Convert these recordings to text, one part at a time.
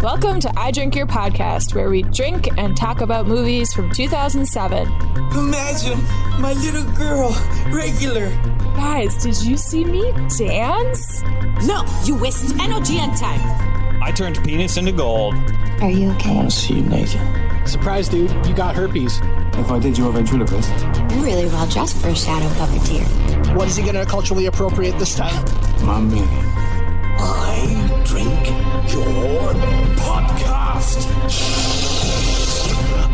Welcome to I Drink Your Podcast, where we drink and talk about movies from 2007. Imagine my little girl, Regular. Guys, did you see me dance? No, you waste energy and time. I turned penis into gold. Are you okay? I want to see you naked. Surprise, dude. You got herpes. If I did you a ventriloquist. You're really well dressed for a shadow puppeteer. What is he going to culturally appropriate this time? My man. I drink your podcast.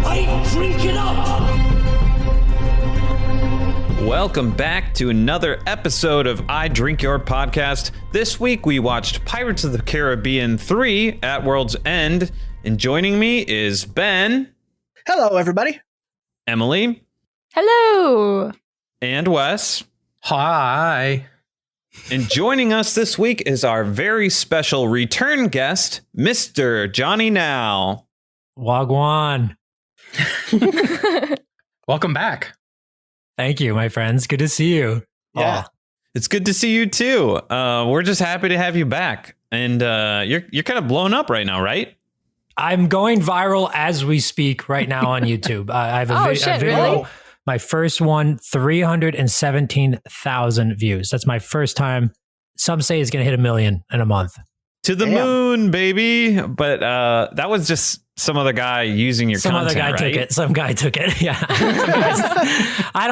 I drink it up. Welcome back to another episode of I Drink Your Podcast. This week we watched Pirates of the Caribbean 3 at World's End. And joining me is Ben. Hello, everybody. Emily. Hello. And Wes. Hi. And joining us this week is our very special return guest, Mr. Johnny Now. Wagwan. Welcome back. Thank you, my friends. Good to see you. Yeah. It's good to see you too. We're just happy to have you back. And you're kind of blown up right now, right? I'm going viral as we speak right now on YouTube. I have a video. Really? My first one, 317,000 views. That's my first time. Some say it's going to hit 1 million in a month. To the moon, baby. But that was just some other guy using your content, Some other guy right? took it. Some guy took it. Yeah.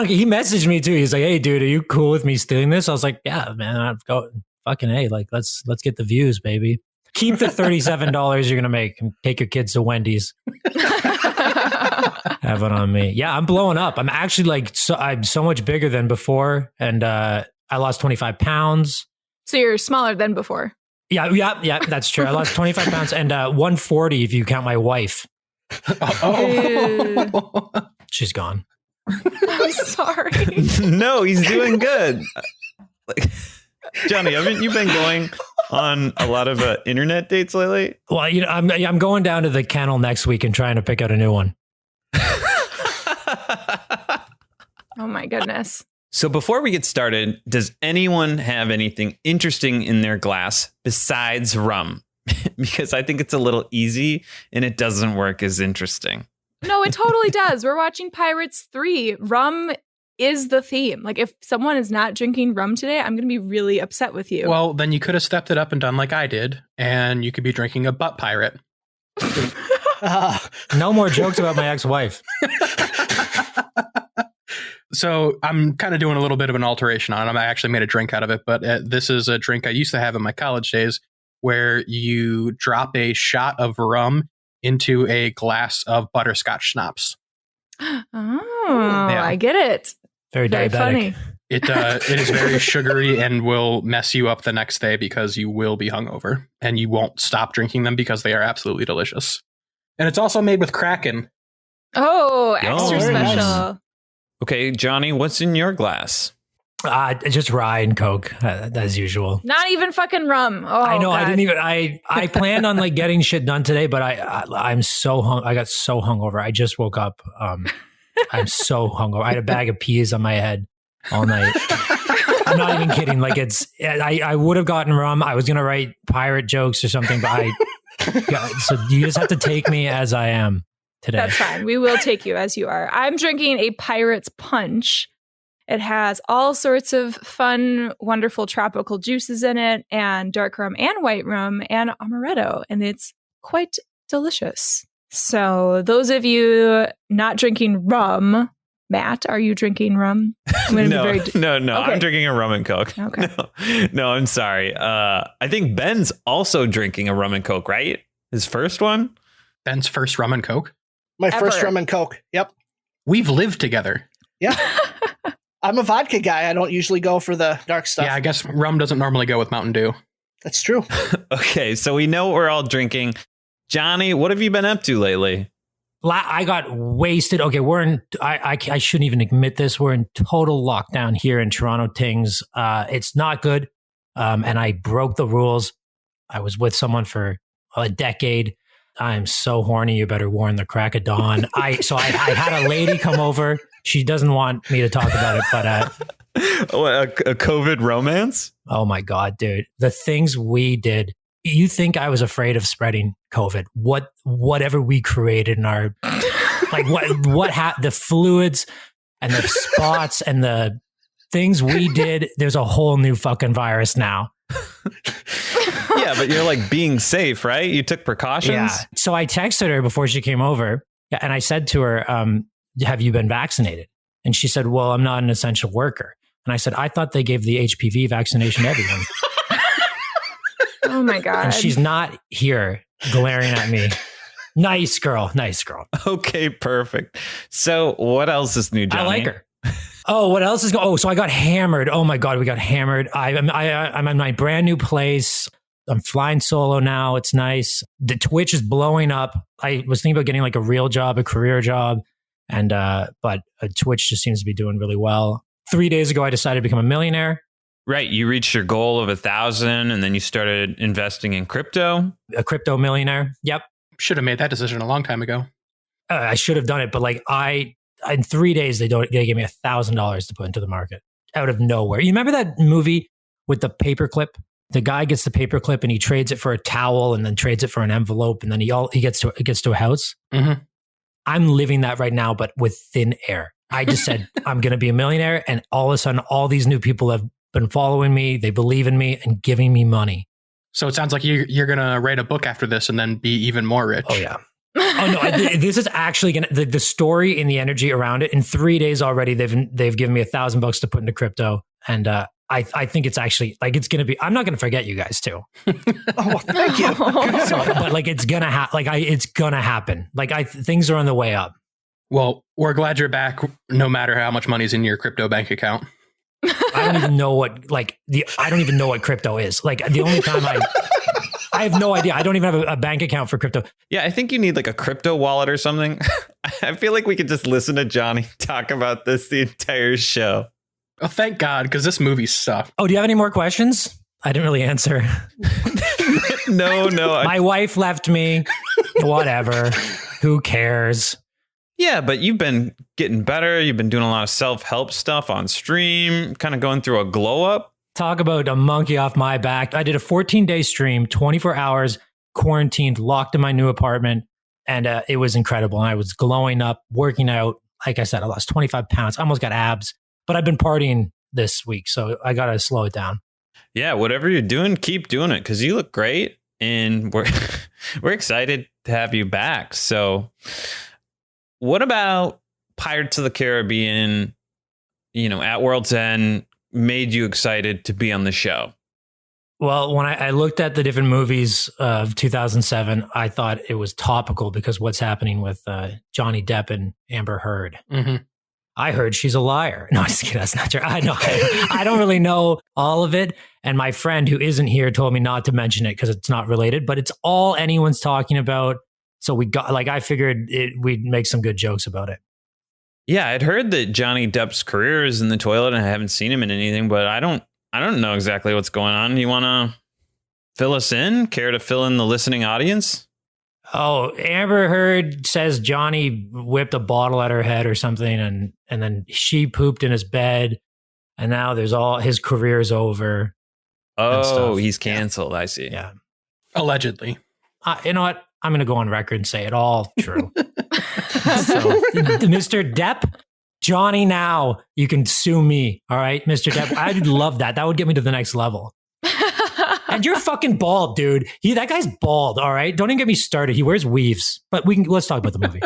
He messaged me too. He's like, "Hey, dude, are you cool with me stealing this?" I was like, "Yeah, man. I've got fucking A. Like, let's get the views, baby. Keep the $37 you're going to make and take your kids to Wendy's." Have it on me. Yeah, I'm blowing up. I'm actually I'm so much bigger than before. And I lost 25 pounds. So you're smaller than before. Yeah, that's true. I lost 25 pounds and 140 if you count my wife. Oh. She's gone. I'm sorry. No, he's doing good. Johnny, haven't you been going on a lot of internet dates lately? Well, I'm going down to the kennel next week and trying to pick out a new one. Oh my goodness. So before we get started, does anyone have anything interesting in their glass besides rum? Because I think it's a little easy and it doesn't work as interesting. No, it totally does. We're watching Pirates 3. Rum is the theme. Like, if someone is not drinking rum today, I'm going to be really upset with you. Well, then you could have stepped it up and done like I did, and you could be drinking a butt pirate. No more jokes about my ex-wife. So I'm kind of doing a little bit of an alteration on it. I actually made a drink out of it, but this is a drink I used to have in my college days where you drop a shot of rum into a glass of butterscotch schnapps. Oh, Yeah. I get it. Very diabetic. Funny. It is very sugary and will mess you up the next day because you will be hungover and you won't stop drinking them because they are absolutely delicious. And it's also made with Kraken. Oh, extra very special. nice. Okay, Johnny, what's in your glass? Just rye and Coke, as usual. Not even fucking rum. Oh, I know. God. I didn't even. I planned on getting shit done today, but I'm so I got so hungover. I just woke up. I'm so hungover. I had a bag of peas on my head all night. I'm not even kidding. I would have gotten rum. I was gonna write pirate jokes or something, but so you just have to take me as I am today. That's fine. We will take you as you are. I'm drinking a Pirate's Punch. It has all sorts of fun, wonderful tropical juices in it, and dark rum and white rum and amaretto, and it's quite delicious. So those of you not drinking rum, Matt, are you drinking rum? No. Okay. I'm drinking a rum and Coke. Okay. No, I'm sorry. I think Ben's also drinking a rum and Coke, right? His first one? Ben's first rum and Coke. My Ever. first rum and Coke. Yep. We've lived together. Yeah. I'm a vodka guy. I don't usually go for the dark stuff. Yeah, I guess rum doesn't normally go with Mountain Dew. That's true. Okay, so we know what we're all drinking. Johnny, what have you been up to lately? I got wasted. Okay, I shouldn't even admit this. We're in total lockdown here in Toronto Tings. It's not good. And I broke the rules. I was with someone for a decade. I'm so horny. You better warn the crack of dawn. I had a lady come over. She doesn't want me to talk about it, but A COVID romance? oh my God, dude. The things we did You think I was afraid of spreading COVID? Whatever we created in our, like the fluids and the spots and the things we did, there's a whole new fucking virus now. Yeah, but you're like being safe, right? You took precautions. Yeah. So I texted her before she came over and I said to her, have you been vaccinated? And she said, well, I'm not an essential worker. And I said, I thought they gave the HPV vaccination to everyone. Oh my God. And she's not here glaring at me. Nice girl. Okay, perfect. So what else is new, Johnny? I like her. Oh, what else is going? Oh, so I got hammered. Oh my God, we got hammered. I'm in my brand new place. I'm flying solo now. It's nice. The Twitch is blowing up. I was thinking about getting like a real job, a career job. And, but Twitch just seems to be doing really well. 3 days ago, I decided to become a millionaire. Right. You reached your goal of 1,000 and then you started investing in crypto. A crypto millionaire. Yep. Should have made that decision a long time ago. I should have done it. But like in 3 days, they gave me $1,000 to put into the market out of nowhere. You remember that movie with the paperclip? The guy gets the paperclip and he trades it for a towel and then trades it for an envelope. And then he gets to a house. Mm-hmm. I'm living that right now, but with thin air. I just said, I'm going to be a millionaire. And all of a sudden, all these new people have been following me. They believe in me and giving me money. So it sounds like you're going to write a book after this and then be even more rich. Oh, yeah. Oh, no. This is actually going to, the story and the energy around it. In 3 days already, they've given me $1,000 to put into crypto. And I think it's actually like, it's going to be, I'm not going to forget you guys too. Oh, thank you. But like, it's going to it's going to happen. Like things are on the way up. Well, we're glad you're back, no matter how much money's in your crypto bank account. I don't even know what crypto is. Like the only time I have no idea. I don't even have a bank account for crypto. Yeah, I think you need like a crypto wallet or something. I feel like we could just listen to Johnny talk about this the entire show. Oh, thank God, because this movie sucked. Oh, do you have any more questions? I didn't really answer. No. My wife left me. Whatever. Who cares? Yeah, but you've been getting better. You've been doing a lot of self-help stuff on stream, kind of going through a glow up. Talk about a monkey off my back. I did a 14-day stream, 24 hours, quarantined, locked in my new apartment. And it was incredible. And I was glowing up, working out. Like I said, I lost 25 pounds. I almost got abs. But I've been partying this week, so I got to slow it down. Yeah, whatever you're doing, keep doing it because you look great. And we're excited to have you back. So what about Pirates of the Caribbean, at World's End made you excited to be on the show? Well, when I looked at the different movies of 2007, I thought it was topical because what's happening with Johnny Depp and Amber Heard. Mm-hmm. I heard she's a liar. No, just kidding. That's not true. I don't really know all of it. And my friend who isn't here told me not to mention it because it's not related, but it's all anyone's talking about. So I figured we'd make some good jokes about it. Yeah, I'd heard that Johnny Depp's career is in the toilet and I haven't seen him in anything, but I don't know exactly what's going on. You want to fill us in? Care to fill in the listening audience? Oh, Amber Heard says Johnny whipped a bottle at her head or something, and then she pooped in his bed, and now his career's over. Oh, he's canceled. Yeah. I see. Yeah, Allegedly. You know what? I'm going to go on record and say it all true. So, Mr. Depp, Johnny, now you can sue me. All right, Mr. Depp. I'd love that. That would get me to the next level. And you're fucking bald, dude. That guy's bald, all right? Don't even get me started. He wears weaves. But let's talk about the movie.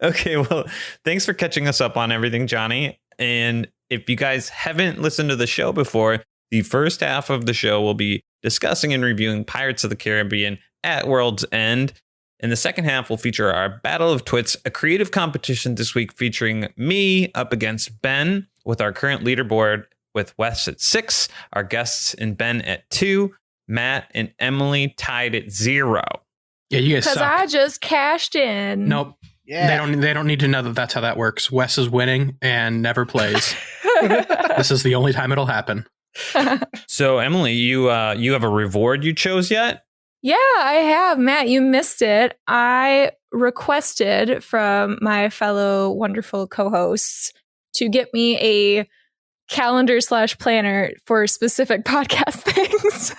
Okay, well, thanks for catching us up on everything, Johnny. And if you guys haven't listened to the show before, the first half of the show will be discussing and reviewing Pirates of the Caribbean at World's End. And the second half will feature our Battle of Twits, a creative competition this week featuring me up against Ben with our current leaderboard with Wes at 6, our guests and Ben at 2, Matt and Emily tied at 0. Yeah, you guys suck. Because I just cashed in. Nope. Yeah. They don't need to know that that's how that works. Wes is winning and never plays. This is the only time it'll happen. So, Emily, you have a reward you chose yet? Yeah, I have. Matt, you missed it. I requested from my fellow wonderful co-hosts to get me a calendar/planner for specific podcast things.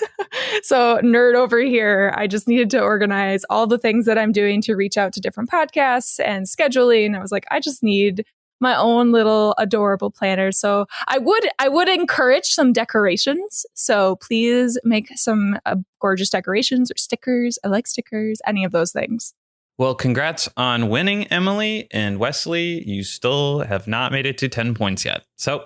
So nerd over here, I just needed to organize all the things that I'm doing to reach out to different podcasts and scheduling. I was like, I just need my own little adorable planner. So I would encourage some decorations. So please make some gorgeous decorations or stickers. I like stickers, any of those things. Well, congrats on winning, Emily and Wesley. You still have not made it to 10 points yet. So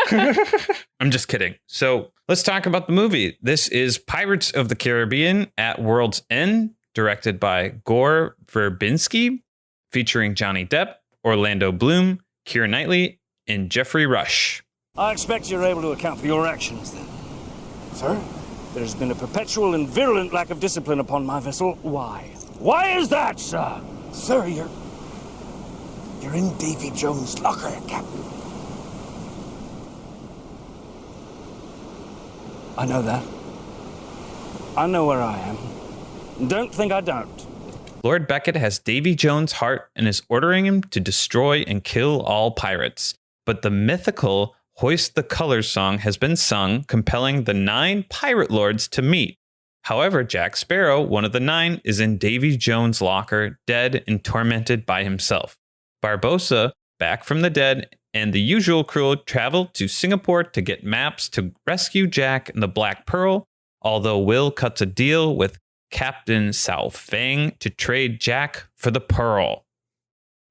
I'm just kidding. So let's talk about the movie. This is Pirates of the Caribbean at World's End, directed by Gore Verbinski, featuring Johnny Depp, Orlando Bloom, Keira Knightley, and Jeffrey Rush. I expect you're able to account for your actions, then. Sir? There's been a perpetual and virulent lack of discipline upon my vessel. Why? Why is that, sir? Sir, you're in Davy Jones' locker, Captain. I know that. I know where I am. Don't think I don't. Lord Beckett has Davy Jones' heart and is ordering him to destroy and kill all pirates. But the mythical Hoist the Colors song has been sung, compelling the 9 pirate lords to meet. However, Jack Sparrow, one of the 9, is in Davy Jones' locker, dead and tormented by himself. Barbossa, back from the dead, and the usual crew travel to Singapore to get maps to rescue Jack and the Black Pearl, although Will cuts a deal with Captain Sao Fang to trade Jack for the Pearl.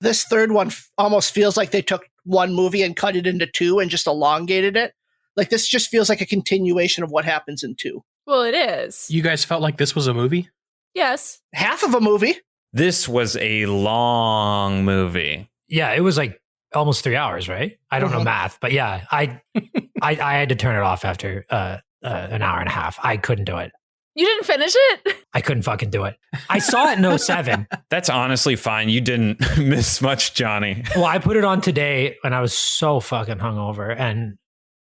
This third one almost feels like they took one movie and cut it into 2 and just elongated it. Like, this just feels like a continuation of what happens in 2. Well, it is. You guys felt like this was a movie? Yes. Half of a movie. This was a long movie. Yeah, it was like almost 3 hours, right? I don't know math, but yeah, I had to turn it off after an hour and a half. I couldn't do it. You didn't finish it? I couldn't fucking do it. I saw it in 07. That's honestly fine. You didn't miss much, Johnny. Well, I put it on today and I was so fucking hungover. And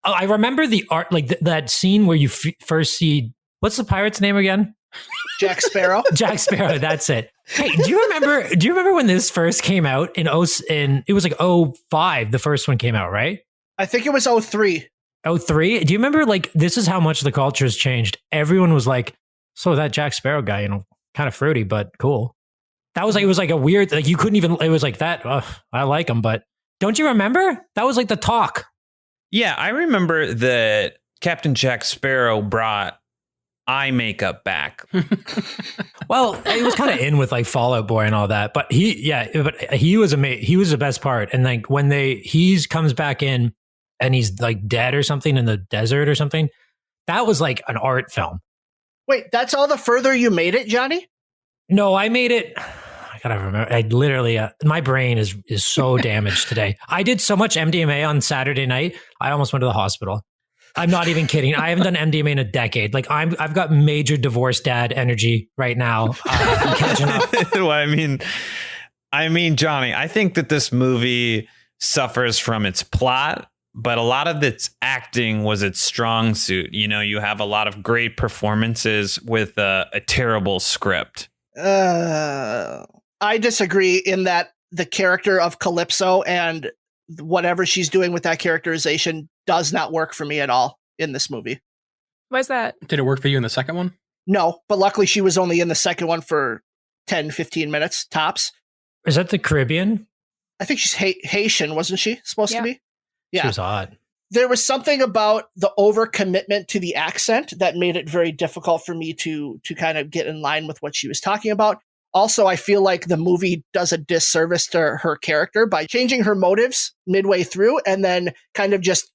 I remember the art, like that scene where you first see, what's the pirate's name again? Jack Sparrow. Jack Sparrow, that's it. Hey, do you remember when this first came out it was like 05, the first one came out, right? I think it was 03. 03? Do you remember, like, this is how much the culture has changed? Everyone was like, so that Jack Sparrow guy, kind of fruity, but cool. That was like, it was like a weird, like, you couldn't even, it was like that. I like him, but don't you remember? That was like the talk. Yeah, I remember that Captain Jack Sparrow brought eye makeup back. Well, it was kind of in with like Fallout Boy and all that, but he was amazing. He was the best part. And like when he comes back in and he's like dead or something in the desert or something, that was like an art film. Wait, that's all the further you made it, Johnny? No, I made it. I gotta remember. I literally, my brain is so damaged today. I did so much MDMA on Saturday night. I almost went to the hospital. I'm not even kidding. I haven't done MDMA in a decade. Like I've got major divorced dad energy right now. I'm catching up. Well, I mean, Johnny, I think that this movie suffers from its plot, but a lot of its acting was its strong suit. You know, you have a lot of great performances with a terrible script. I disagree in that the character of Calypso and whatever she's doing with that characterization does not work for me at all in this movie. Why's that? Did it work for you in the second one? No, but luckily she was only in the second one for 10, 15 minutes tops. Is that the Caribbean? I think she's Haitian, wasn't she supposed to be? Yeah. She was odd. There was something about the overcommitment to the accent that made it very difficult for me to kind of get in line with what she was talking about. Also, I feel like the movie does a disservice to her character by changing her motives midway through and then kind of just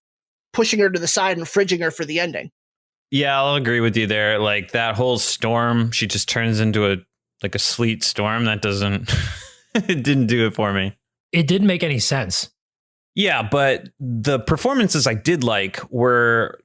pushing her to the side and fridging her for the ending. Yeah, I'll agree with you there. Like that whole storm, she just turns into a sleet storm. That doesn't, it didn't do it for me. It didn't make any sense. Yeah, but the performances I did like were,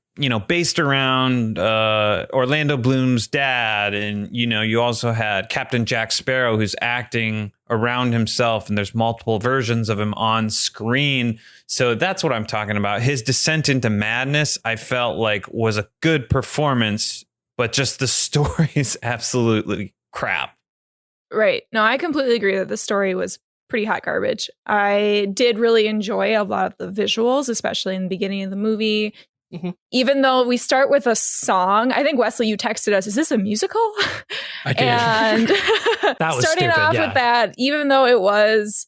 based around Orlando Bloom's dad. And, you also had Captain Jack Sparrow, who's acting around himself. And there's multiple versions of him on screen. So that's what I'm talking about. His descent into madness, I felt like was a good performance, but just the story is absolutely crap. Right. No, I completely agree that the story was pretty hot garbage. I did really enjoy a lot of the visuals, especially in the beginning of the movie. Mm-hmm. Even though we start with a song, I think Wesley, you texted us, is this a musical? I did. And That was starting stupid, off yeah. with that, even though it was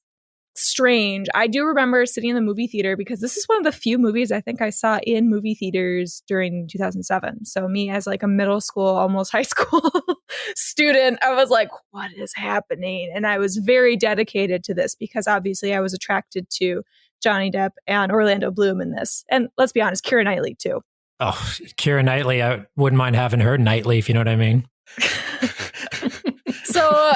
strange, I do remember sitting in the movie theater because this is one of the few movies I think I saw in movie theaters during 2007. So me as like a middle school, almost high school student, I was like, what is happening? And I was very dedicated to this because obviously I was attracted to Johnny Depp and Orlando Bloom in this. And let's be honest, Keira Knightley too. Oh, Keira Knightley, I wouldn't mind having her Knightley, if you know what I mean. So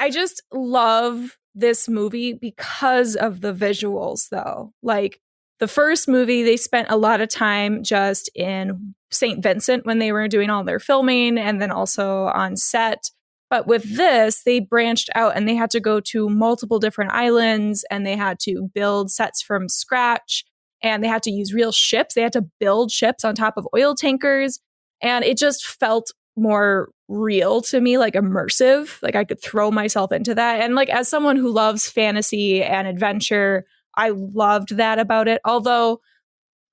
I just love this movie because of the visuals, though. Like the first movie, they spent a lot of time just in St. Vincent when they were doing all their filming and then also on set. But with this, they branched out and they had to go to multiple different islands and they had to build sets from scratch and they had to use real ships. They had to build ships on top of oil tankers. And it just felt more real to me, like immersive. Like I could throw myself into that. And like as someone who loves fantasy and adventure, I loved that about it. Although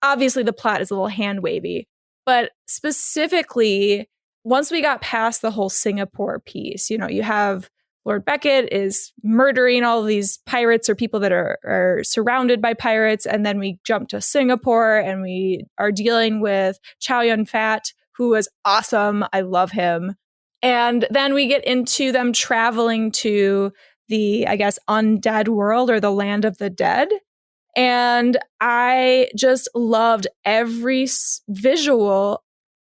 obviously the plot is a little hand wavy. But specifically, once we got past the whole Singapore piece, you know, you have Lord Beckett is murdering all of these pirates or people that are surrounded by pirates. And then we jump to Singapore and we are dealing with Chow Yun-fat, who is awesome. I love him. And then we get into them traveling to the, I guess, undead world or the land of the dead. And I just loved every visual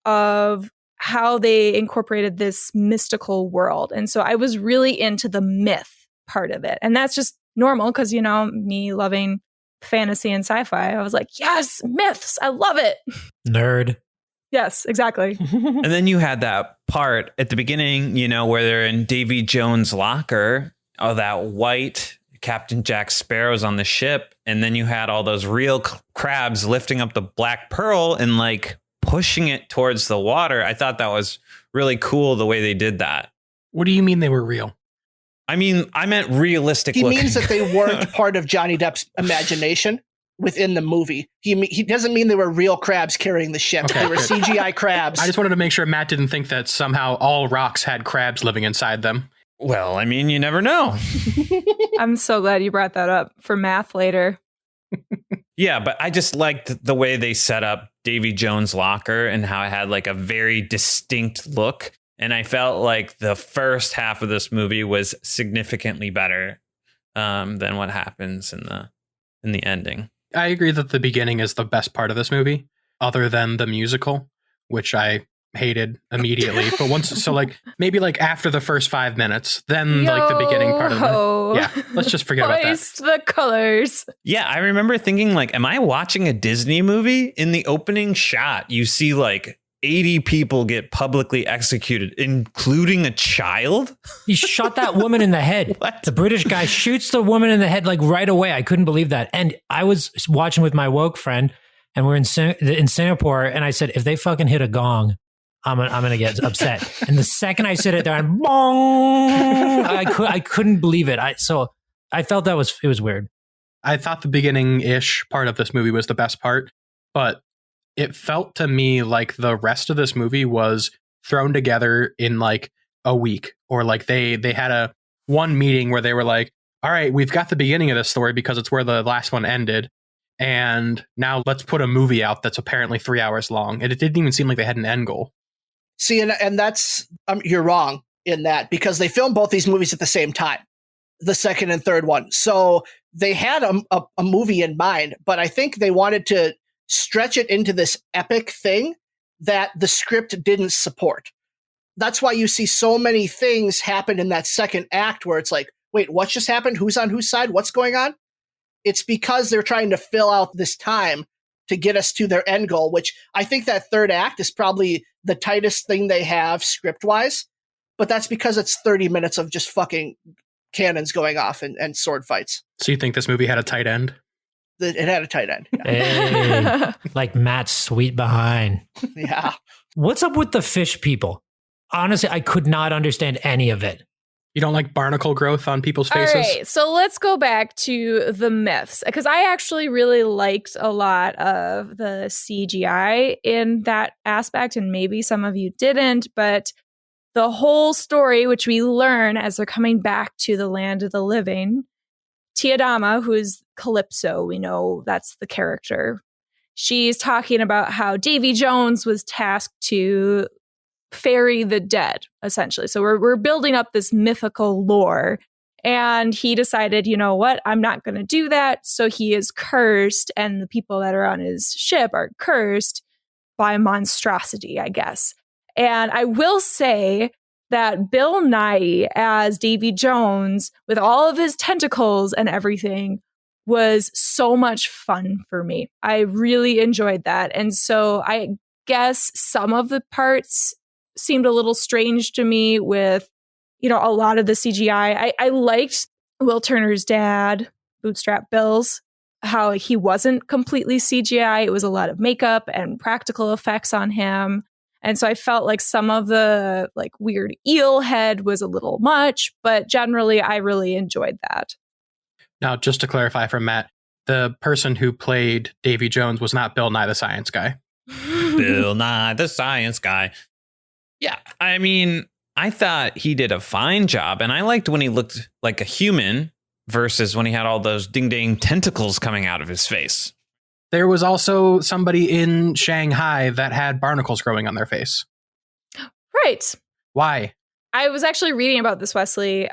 of how they incorporated this mystical world. And so I was really into the myth part of it. And that's just normal because, you know, me loving fantasy and sci-fi, I was like, yes, myths. I love it. Nerd. Yes, exactly. And then you had that part at the beginning, you know, where they're in Davy Jones' locker. Oh, that white Captain Jack Sparrow's on the ship. And then you had all those real crabs lifting up the black pearl and like pushing it towards the water. I thought that was really cool the way they did that. What do you mean they were real? I mean, I meant realistic He looking. means that they weren't part of Johnny Depp's imagination within the movie. He doesn't mean they were real crabs carrying the ship. Okay, They were good. CGI crabs. I just wanted to make sure Matt didn't think that somehow all rocks had crabs living inside them. Well, I mean, you never know. I'm so glad you brought that up for math later. Yeah, but I just liked the way they set up Davy Jones' locker and how it had like a very distinct look. And I felt like the first half of this movie was significantly better than what happens in the ending. I agree that the beginning is the best part of this movie, other than the musical, which I hated immediately. But once, so like maybe like after the first 5 minutes, then like the beginning part of Yo-ho. the yeah. Let's just forget about that. Hoist the colors. Yeah, I remember thinking like, am I watching a Disney movie? In the opening shot, you see like 80 people get publicly executed, including a child. He shot that woman in the head. What? The British guy shoots the woman in the head like right away. I couldn't believe that. And I was watching with my woke friend and we're in Singapore. And I said, if they fucking hit a gong, I'm gonna get upset. And the second I said it there, and bong, I couldn't believe it. So I felt it was weird. I thought the beginning-ish part of this movie was the best part, but it felt to me like the rest of this movie was thrown together in like a week, or like they had one meeting where they were like, all right, we've got the beginning of this story because it's where the last one ended. And now let's put a movie out that's apparently 3 hours long. And it didn't even seem like they had an end goal. See, and that's you're wrong in that because they filmed both these movies at the same time, the second and third one. So they had a movie in mind, but I think they wanted to stretch it into this epic thing that the script didn't support. That's why you see so many things happen in that second act where it's like, wait, what just happened? Who's on whose side? What's going on? It's because they're trying to fill out this time to get us to their end goal, which I think that third act is probably the tightest thing they have script-wise, but that's because it's 30 minutes of just fucking cannons going off and sword fights. So you think this movie had a tight end? It had a tight end. Yeah. Hey, like Matt's sweet behind. Yeah. What's up with the fish people? Honestly, I could not understand any of it. You don't like barnacle growth on people's faces? All right, so let's go back to the myths, because I actually really liked a lot of the CGI in that aspect, and maybe some of you didn't, but the whole story, which we learn as they're coming back to the land of the living, Tiadama, who is Calypso, we know that's the character, she's talking about how Davy Jones was tasked to ferry the dead, essentially. So we're building up this mythical lore. And he decided, you know what, I'm not going to do that. So he is cursed, and the people that are on his ship are cursed by monstrosity, I guess. And I will say that Bill Nighy as Davy Jones, with all of his tentacles and everything, was so much fun for me. I really enjoyed that. And so I guess some of the parts seemed a little strange to me with, a lot of the CGI. I liked Will Turner's dad, Bootstrap Bill's, how he wasn't completely CGI. It was a lot of makeup and practical effects on him. And so I felt like some of the weird eel head was a little much, but generally I really enjoyed that. Now, just to clarify from Matt, the person who played Davy Jones was not Bill Nye the Science Guy. Bill Nye the Science Guy. Yeah, I mean, I thought he did a fine job, and I liked when he looked like a human versus when he had all those ding-dang tentacles coming out of his face. There was also somebody in Shanghai that had barnacles growing on their face. Right. Why? I was actually reading about this, Wesley.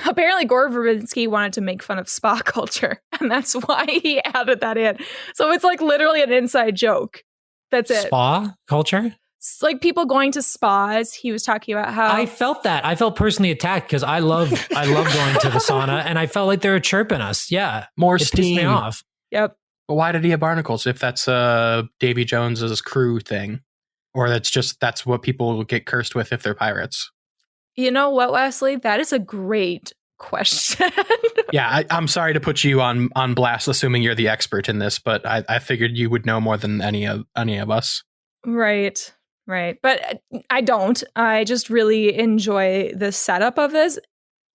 Apparently, Gore Verbinski wanted to make fun of spa culture, and that's why he added that in. So it's literally an inside joke. That's it. Spa culture? It's like people going to spas. He was talking about how I felt that. I felt personally attacked because I love going to the sauna, and I felt like they were chirping us. Yeah, more it steam. Pissed me off. Yep. But why did he have barnacles if that's Davy Jones's crew thing, or that's what people get cursed with if they're pirates? You know what, Wesley? That is a great question. Yeah, I'm sorry to put you on blast, assuming you're the expert in this, but I figured you would know more than any of us. Right. But I don't. I just really enjoy the setup of this.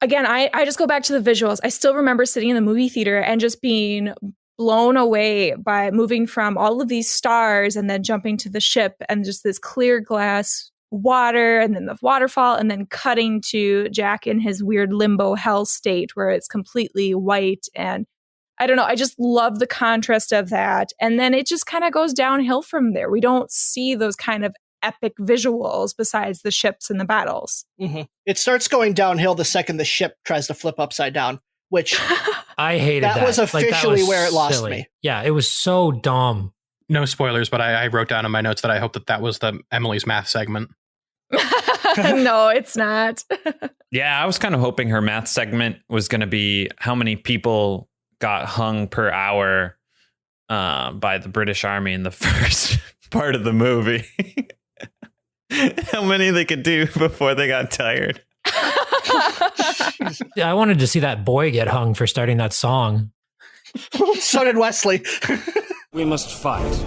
Again, I just go back to the visuals. I still remember sitting in the movie theater and just being blown away by moving from all of these stars and then jumping to the ship and just this clear glass water and then the waterfall and then cutting to Jack in his weird limbo hell state where it's completely white. And I don't know, I just love the contrast of that. And then it just kind of goes downhill from there. We don't see those kind of epic visuals besides the ships and the battles. Mm-hmm. It starts going downhill the second the ship tries to flip upside down, which I hated that. That was officially where it lost me. Yeah, it was so dumb. No spoilers, but I wrote down in my notes that I hope that was the Emily's math segment. No, it's not. Yeah, I was kind of hoping her math segment was going to be how many people got hung per hour by the British Army in the first part of the movie. How many they could do before they got tired. I wanted to see that boy get hung for starting that song. So did Wesley. We must fight.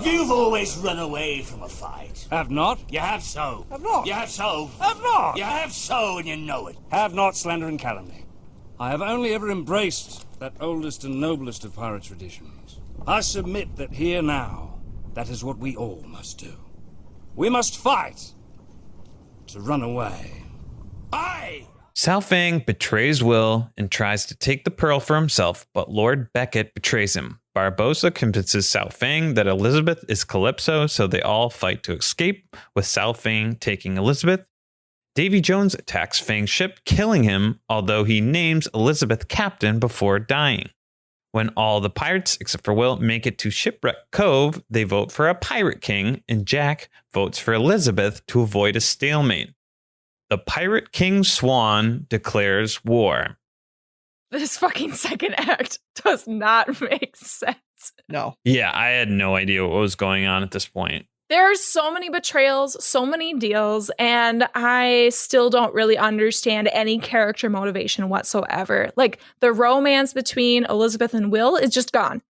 You've always run away from a fight. Have not? You have so. Have not. You have so. Have not. You have so, and you know it. Have not, slander and calumny. I have only ever embraced that oldest and noblest of pirate traditions. I submit that here now, that is what we all must do. We must fight to run away. Aye! Sao Fang betrays Will and tries to take the pearl for himself, but Lord Beckett betrays him. Barbossa convinces Sao Fang that Elizabeth is Calypso, so they all fight to escape, with Sao Fang taking Elizabeth. Davy Jones attacks Fang's ship, killing him, although he names Elizabeth captain before dying. When all the pirates, except for Will, make it to Shipwreck Cove, they vote for a pirate king, and Jack votes for Elizabeth to avoid a stalemate. The Pirate King Swan declares war. This fucking second act does not make sense. No. Yeah, I had no idea what was going on at this point. There are so many betrayals, so many deals, and I still don't really understand any character motivation whatsoever. Like, the romance between Elizabeth and Will is just gone.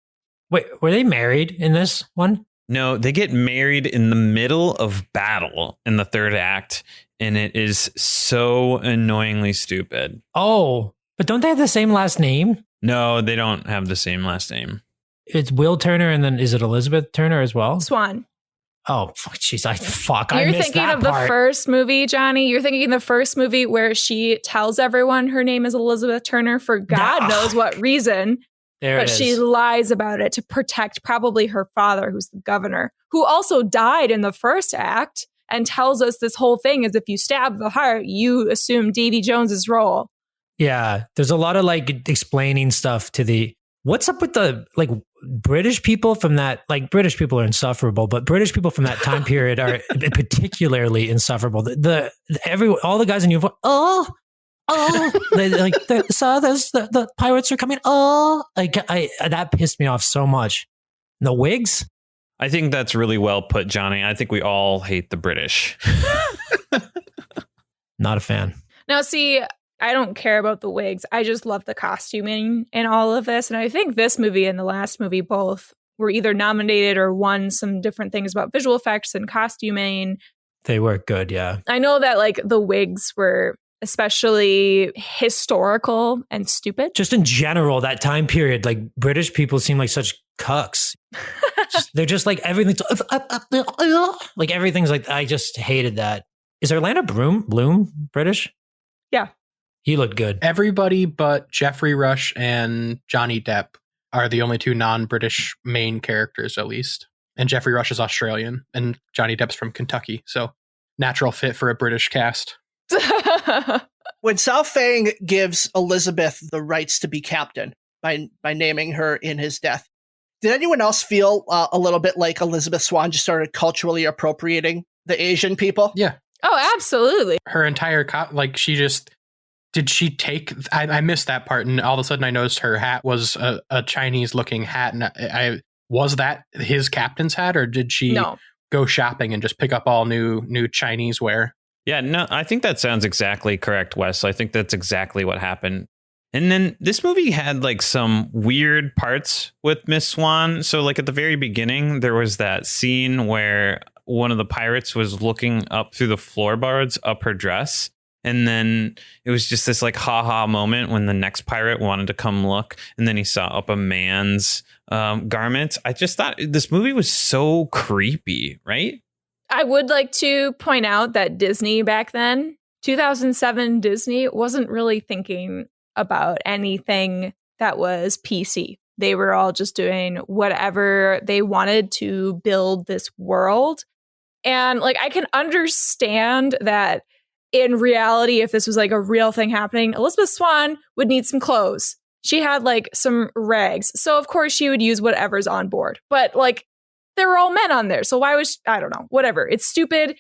Wait, were they married in this one? No, they get married in the middle of battle in the third act, and it is so annoyingly stupid. Oh, but don't they have the same last name? No, they don't have the same last name. It's Will Turner, and then is it Elizabeth Turner as well? Swan. Oh, jeez, I You're missed thinking that of the part. first movie, Johnny. You're thinking the first movie where she tells everyone her name is Elizabeth Turner for God knows what reason. But she lies about it to protect probably her father, who's the governor, who also died in the first act, and tells us this whole thing is if you stab the heart, you assume Davy Jones's role. Yeah, there's a lot of like explaining stuff to the what's up with the like British people from that, like British people are insufferable, but British people from that time period are particularly insufferable. All the guys in uniform, the pirates are coming. That pissed me off so much. The wigs. I think that's really well put, Johnny. I think we all hate the British. Not a fan. Now, see, I don't care about the wigs. I just love the costuming in all of this. And I think this movie and the last movie both were either nominated or won some different things about visual effects and costuming. They were good, yeah. I know that like the wigs were especially historical and stupid. Just in general, that time period, like British people seem like such cucks. They're just like everything's like everything's like, I just hated that. Is Orlando Bloom British? Yeah. He looked good. Everybody but Jeffrey Rush and Johnny Depp are the only two non-British main characters, at least. And Jeffrey Rush is Australian, and Johnny Depp's from Kentucky. So natural fit for a British cast. When Sao Fang gives Elizabeth the rights to be captain by naming her in his death, did anyone else feel a little bit like Elizabeth Swann just started culturally appropriating the Asian people? Yeah. Oh, absolutely. Her entire did she take? I missed that part, and all of a sudden I noticed her hat was a Chinese-looking hat, and was that his captain's hat, or did she go shopping and just pick up all new Chinese wear? Yeah, no, I think that sounds exactly correct, Wes. I think that's exactly what happened. And then this movie had like some weird parts with Miss Swan. So like at the very beginning, there was that scene where one of the pirates was looking up through the floorboards up her dress. And then it was just this like ha-ha moment when the next pirate wanted to come look. And then he saw up a man's garment. I just thought this movie was so creepy, right? I would like to point out that Disney back then, 2007 Disney, wasn't really thinking about anything that was PC. They were all just doing whatever they wanted to build this world. And like, I can understand that in reality, if this was like a real thing happening, Elizabeth Swann would need some clothes. She had like some rags. So of course she would use whatever's on board. But like, there were all men on there. So why was I don't know, whatever. It's stupid,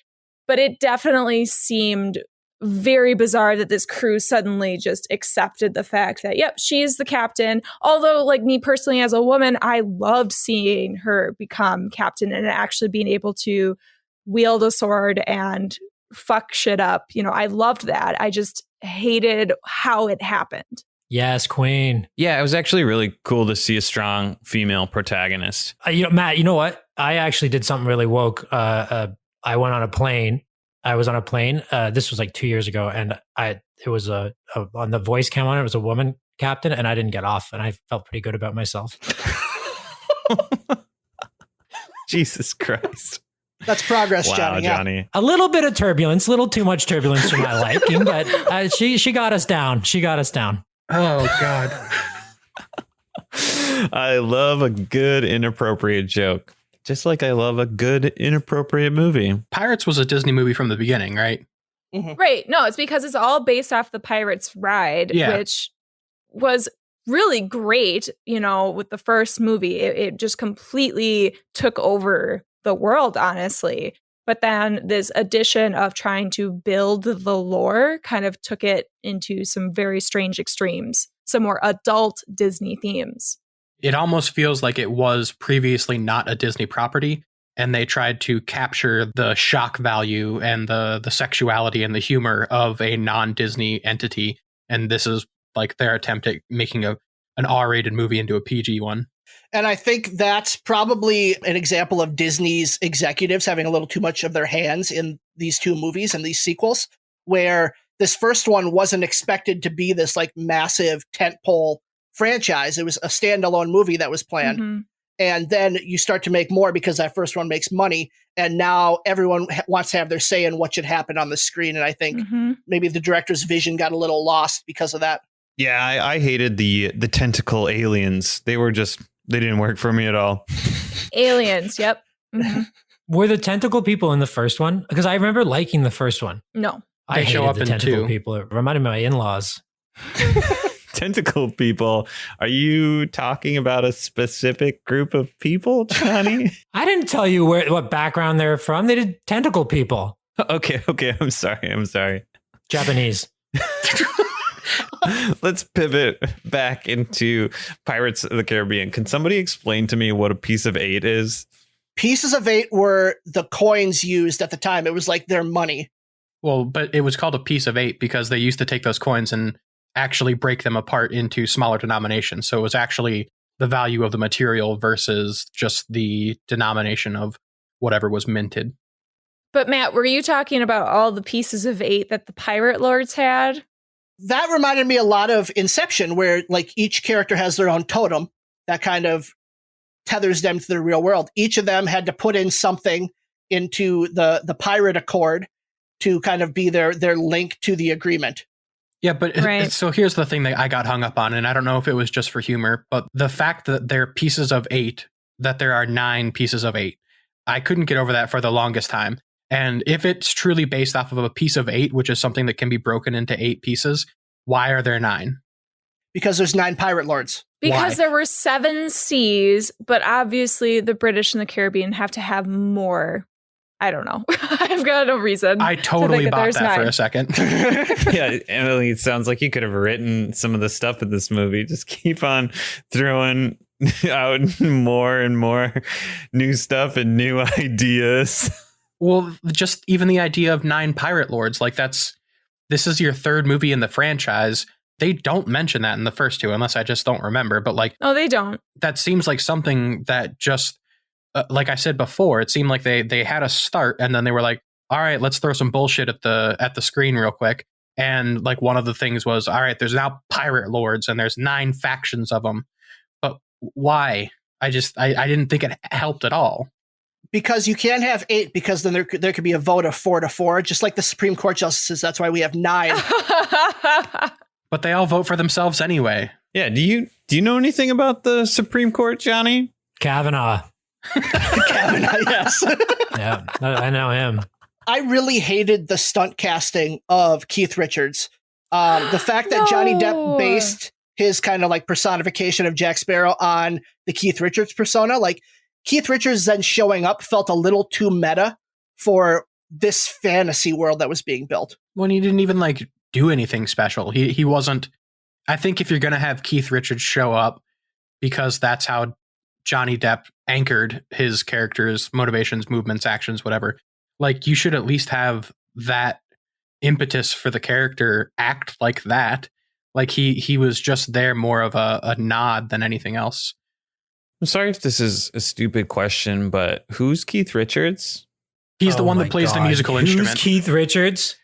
but it definitely seemed very bizarre that this crew suddenly just accepted the fact that, yep, she's the captain. Although, like me personally as a woman, I loved seeing her become captain and actually being able to wield a sword and fuck shit up. You know, I loved that. I just hated how it happened. Yes, Queen. Yeah, it was actually really cool to see a strong female protagonist. Matt, you know what? I actually did something really woke. I went on a plane. I was on a plane. This was like 2 years ago, and it was on the voice cam on it. It was a woman captain, and I didn't get off, and I felt pretty good about myself. Jesus Christ. That's progress, wow, Johnny. Yeah. Johnny. A little bit of turbulence, a little too much turbulence for my liking, but she got us down. She got us down. Oh, God. I love a good inappropriate joke. Just like I love a good inappropriate movie. Pirates was a Disney movie from the beginning, right? Mm-hmm. Right. No, it's because it's all based off the Pirates ride, which was really great, you know, with the first movie. It just completely took over the world, honestly. But then this addition of trying to build the lore kind of took it into some very strange extremes, some more adult Disney themes. It almost feels like it was previously not a Disney property, and they tried to capture the shock value and the sexuality and the humor of a non-Disney entity. And this is like their attempt at making an R-rated movie into a PG one. And I think that's probably an example of Disney's executives having a little too much of their hands in these two movies and these sequels, where this first one wasn't expected to be this like massive tentpole franchise. It was a standalone movie that was planned. Mm-hmm. And then you start to make more because that first one makes money. And now everyone wants to have their say in what should happen on the screen. And I think maybe the director's vision got a little lost because of that. Yeah, I hated the tentacle aliens. They didn't work for me at all. Aliens, yep. Mm-hmm. Were the tentacle people in the first one? Because I remember liking the first one. No. I show hated up the in tentacle 2. people. It reminded me of my in-laws. Tentacle people. Are you talking about a specific group of people, Johnny? I didn't tell you what background they're from. They did tentacle people. Okay. I'm sorry. Japanese. Let's pivot back into Pirates of the Caribbean. Can somebody explain to me what a piece of 8 is? Pieces of 8 were the coins used at the time. It was like their money. Well, but it was called a piece of 8 because they used to take those coins and actually break them apart into smaller denominations. So it was actually the value of the material versus just the denomination of whatever was minted. But Matt, were you talking about all the pieces of 8 that the pirate lords had? That reminded me a lot of Inception, where like each character has their own totem that kind of tethers them to the real world. Each of them had to put in something into the pirate accord to kind of be their link to the agreement. Yeah, but so here's the thing that I got hung up on, and I don't know if it was just for humor, but the fact that they're pieces of 8, that there are 9 pieces of 8, I couldn't get over that for the longest time. And if it's truly based off of a piece of 8, which is something that can be broken into 8 pieces, why are there 9? Because there's 9 pirate lords. Because there were 7 seas, but obviously the British and the Caribbean have to have more. I don't know. I've got no reason. I totally bought that 9. for a second. Yeah, Emily, it sounds like you could have written some of the stuff in this movie. Just keep on throwing out more and more new stuff and new ideas. Well, just even the idea of 9 pirate lords, like this is your 3rd movie in the franchise. They don't mention that in the first 2, unless I just don't remember. But like, oh, they don't. That seems like something that just, like I said before, it seemed like they had a start and then they were like, all right, let's throw some bullshit at the screen real quick. And like one of the things was, all right, there's now pirate lords and there's 9 factions of them. But why? I didn't think it helped at all. Because you can't have 8, because then there could be a vote of 4-4, just like the Supreme Court justices. That's why we have 9. But they all vote for themselves anyway. Yeah. Do you know anything about the Supreme Court, Johnny? Kavanaugh. Kavanaugh, yes. Yeah, I know him. I really hated the stunt casting of Keith Richards. The fact that Johnny Depp based his kind of like personification of Jack Sparrow on the Keith Richards persona, like Keith Richards then showing up felt a little too meta for this fantasy world that was being built. When he didn't even like do anything special. He wasn't. I think if you're going to have Keith Richards show up, because that's how Johnny Depp anchored his character's motivations, movements, actions, whatever, like you should at least have that impetus for the character act like that. Like he was just there more of a nod than anything else. I'm sorry if this is a stupid question, but who's Keith Richards? He's the one that plays the musical instrument. Who's Keith Richards?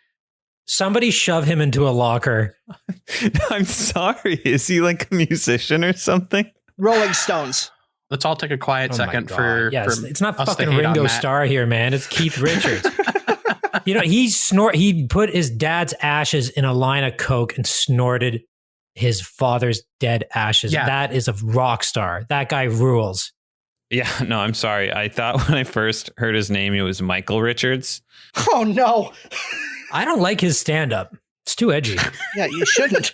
Somebody shove him into a locker. I'm sorry. Is he like a musician or something? Rolling Stones. Let's all take a quiet second for it's not us to fucking hate on Ringo Matt. Starr here, man. It's Keith Richards. You know, he put his dad's ashes in a line of coke and snorted his father's dead ashes. Yeah. That is a rock star. That guy rules. Yeah, no, I'm sorry. I thought when I first heard his name, it was Michael Richards. Oh, no. I don't like his stand-up. It's too edgy. Yeah, you shouldn't.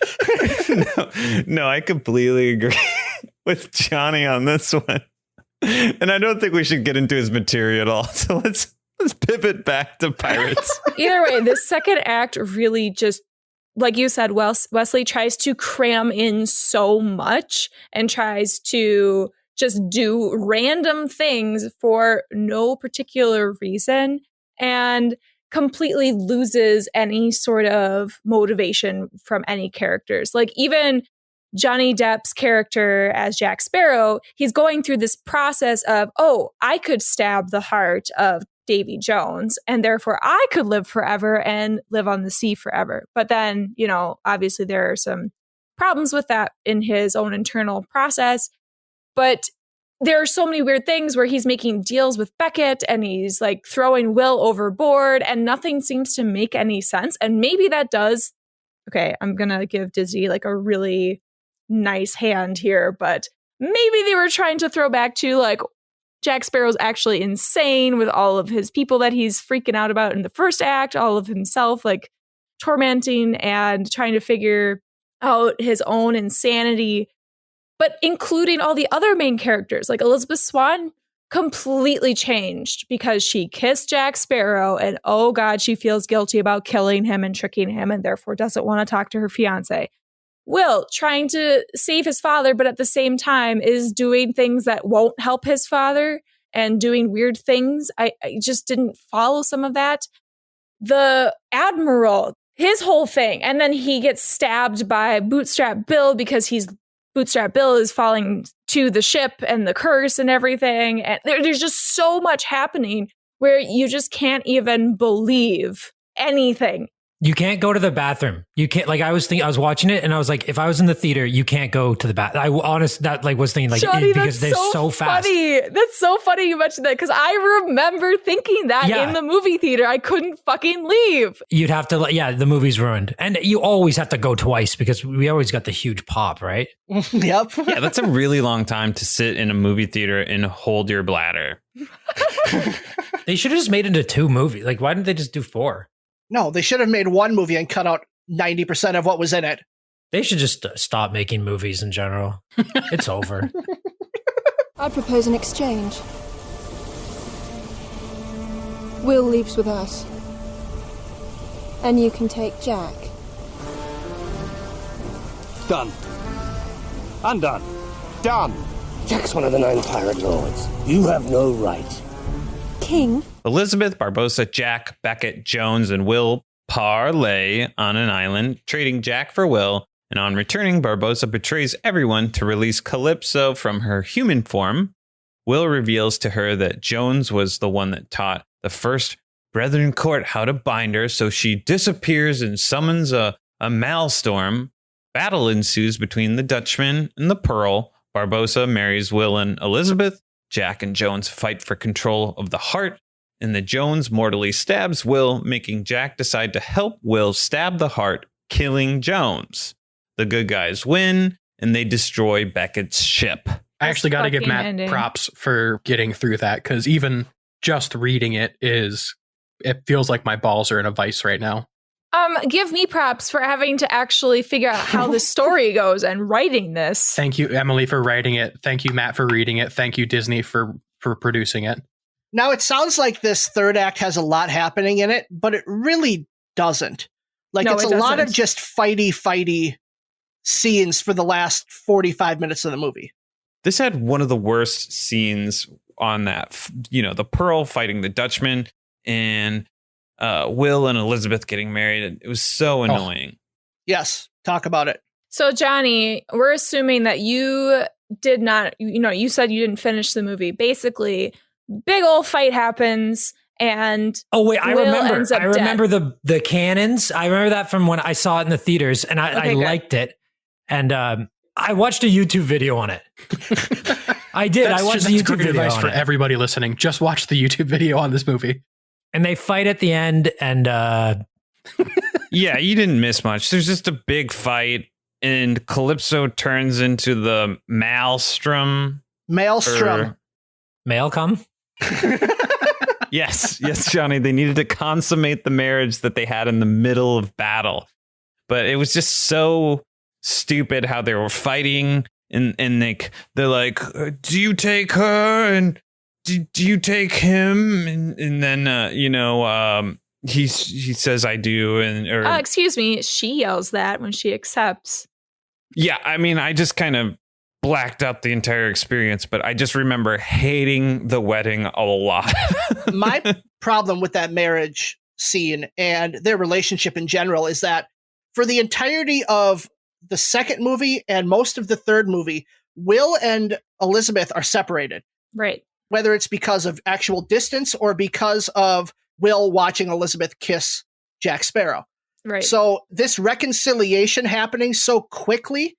No, I completely agree with Johnny on this one. And I don't think we should get into his material at all. So let's pivot back to Pirates. Either way, this second act really just, like you said, Wesley tries to cram in so much and tries to just do random things for no particular reason and completely loses any sort of motivation from any characters. Like even Johnny Depp's character as Jack Sparrow, he's going through this process of, oh, I could stab the heart of Davy Jones, and therefore I could live forever and live on the sea forever. But then, obviously there are some problems with that in his own internal process. But there are so many weird things where he's making deals with Beckett and he's like throwing Will overboard and nothing seems to make any sense. And maybe that does. Okay, I'm going to give Disney like a really nice hand here, but maybe they were trying to throw back to like Jack Sparrow's actually insane with all of his people that he's freaking out about in the first act, all of himself like tormenting and trying to figure out his own insanity, but including all the other main characters. Like Elizabeth Swann completely changed because she kissed Jack Sparrow and oh God, she feels guilty about killing him and tricking him and therefore doesn't want to talk to her fiance. Will trying to save his father, but at the same time is doing things that won't help his father and doing weird things. I just didn't follow some of that. The Admiral, his whole thing. And then he gets stabbed by Bootstrap Bill because Bootstrap Bill is falling to the ship and the curse and everything. And there's just so much happening where you just can't even believe anything. You can't go to the bathroom. You can't, like, I was watching it and I was like, if I was in the theater, you can't go to the bathroom. Was thinking like, Johnny, because they're so fast. Funny. That's so funny you mentioned that because I remember thinking that in the movie theater. I couldn't fucking leave. You'd have to, the movie's ruined. And you always have to go twice because we always got the huge pop, right? Yep. Yeah, that's a really long time to sit in a movie theater and hold your bladder. They should have just made it into 2 movies. Like, why didn't they just do 4? No, they should have made 1 movie and cut out 90% of what was in it. They should just stop making movies in general. It's over. I propose an exchange. Will leaves with us. And you can take Jack. Done. Undone. Done. Jack's one of the 9 pirate lords. You have no right. King? Elizabeth, Barbossa, Jack, Beckett, Jones, and Will parlay on an island, trading Jack for Will. And on returning, Barbossa betrays everyone to release Calypso from her human form. Will reveals to her that Jones was the one that taught the first Brethren Court how to bind her, so she disappears and summons a maelstrom. Battle ensues between the Dutchman and the Pearl. Barbossa marries Will and Elizabeth. Jack and Jones fight for control of the heart, and the Jones mortally stabs Will, making Jack decide to help Will stab the heart, killing Jones. The good guys win, and they destroy Beckett's ship. I actually got to give Matt props for getting through that, because even just reading it feels like my balls are in a vice right now. Give me props for having to actually figure out how the story goes and writing this. Thank you, Emily, for writing it. Thank you, Matt, for reading it. Thank you, Disney, for producing it. Now, it sounds like this third act has a lot happening in it, but it really doesn't. Like, no, it's a lot of just fighty scenes for the last 45 minutes of the movie. This had one of the worst scenes on that, the Pearl fighting the Dutchman and Will and Elizabeth getting married. It was so annoying. Yes, talk about it. So, Johnny, we're assuming that you did not, you said you didn't finish the movie. Basically, big old fight happens and I remember the cannons. I remember that from when I saw it in the theaters, and I liked it. And I watched a YouTube video on it. I did. I watched the YouTube video advice for everybody listening. Just watch the YouTube video on this movie. And they fight at the end, and yeah, you didn't miss much. There's just a big fight, and Calypso turns into the maelstrom. Maelstrom. Mail come? Yes, Johnny. They needed to consummate the marriage that they had in the middle of battle. But it was just so stupid how they were fighting, and they're like, do you take her? And do you take him? And then, he says, I do. Excuse me. She yells that when she accepts. Yeah, I mean, I just kind of blacked out the entire experience, but I just remember hating the wedding a lot. My problem with that marriage scene and their relationship in general is that for the entirety of the second movie and most of the third movie, Will and Elizabeth are separated. Right. Whether it's because of actual distance or because of Will watching Elizabeth kiss Jack Sparrow. Right. So this reconciliation happening so quickly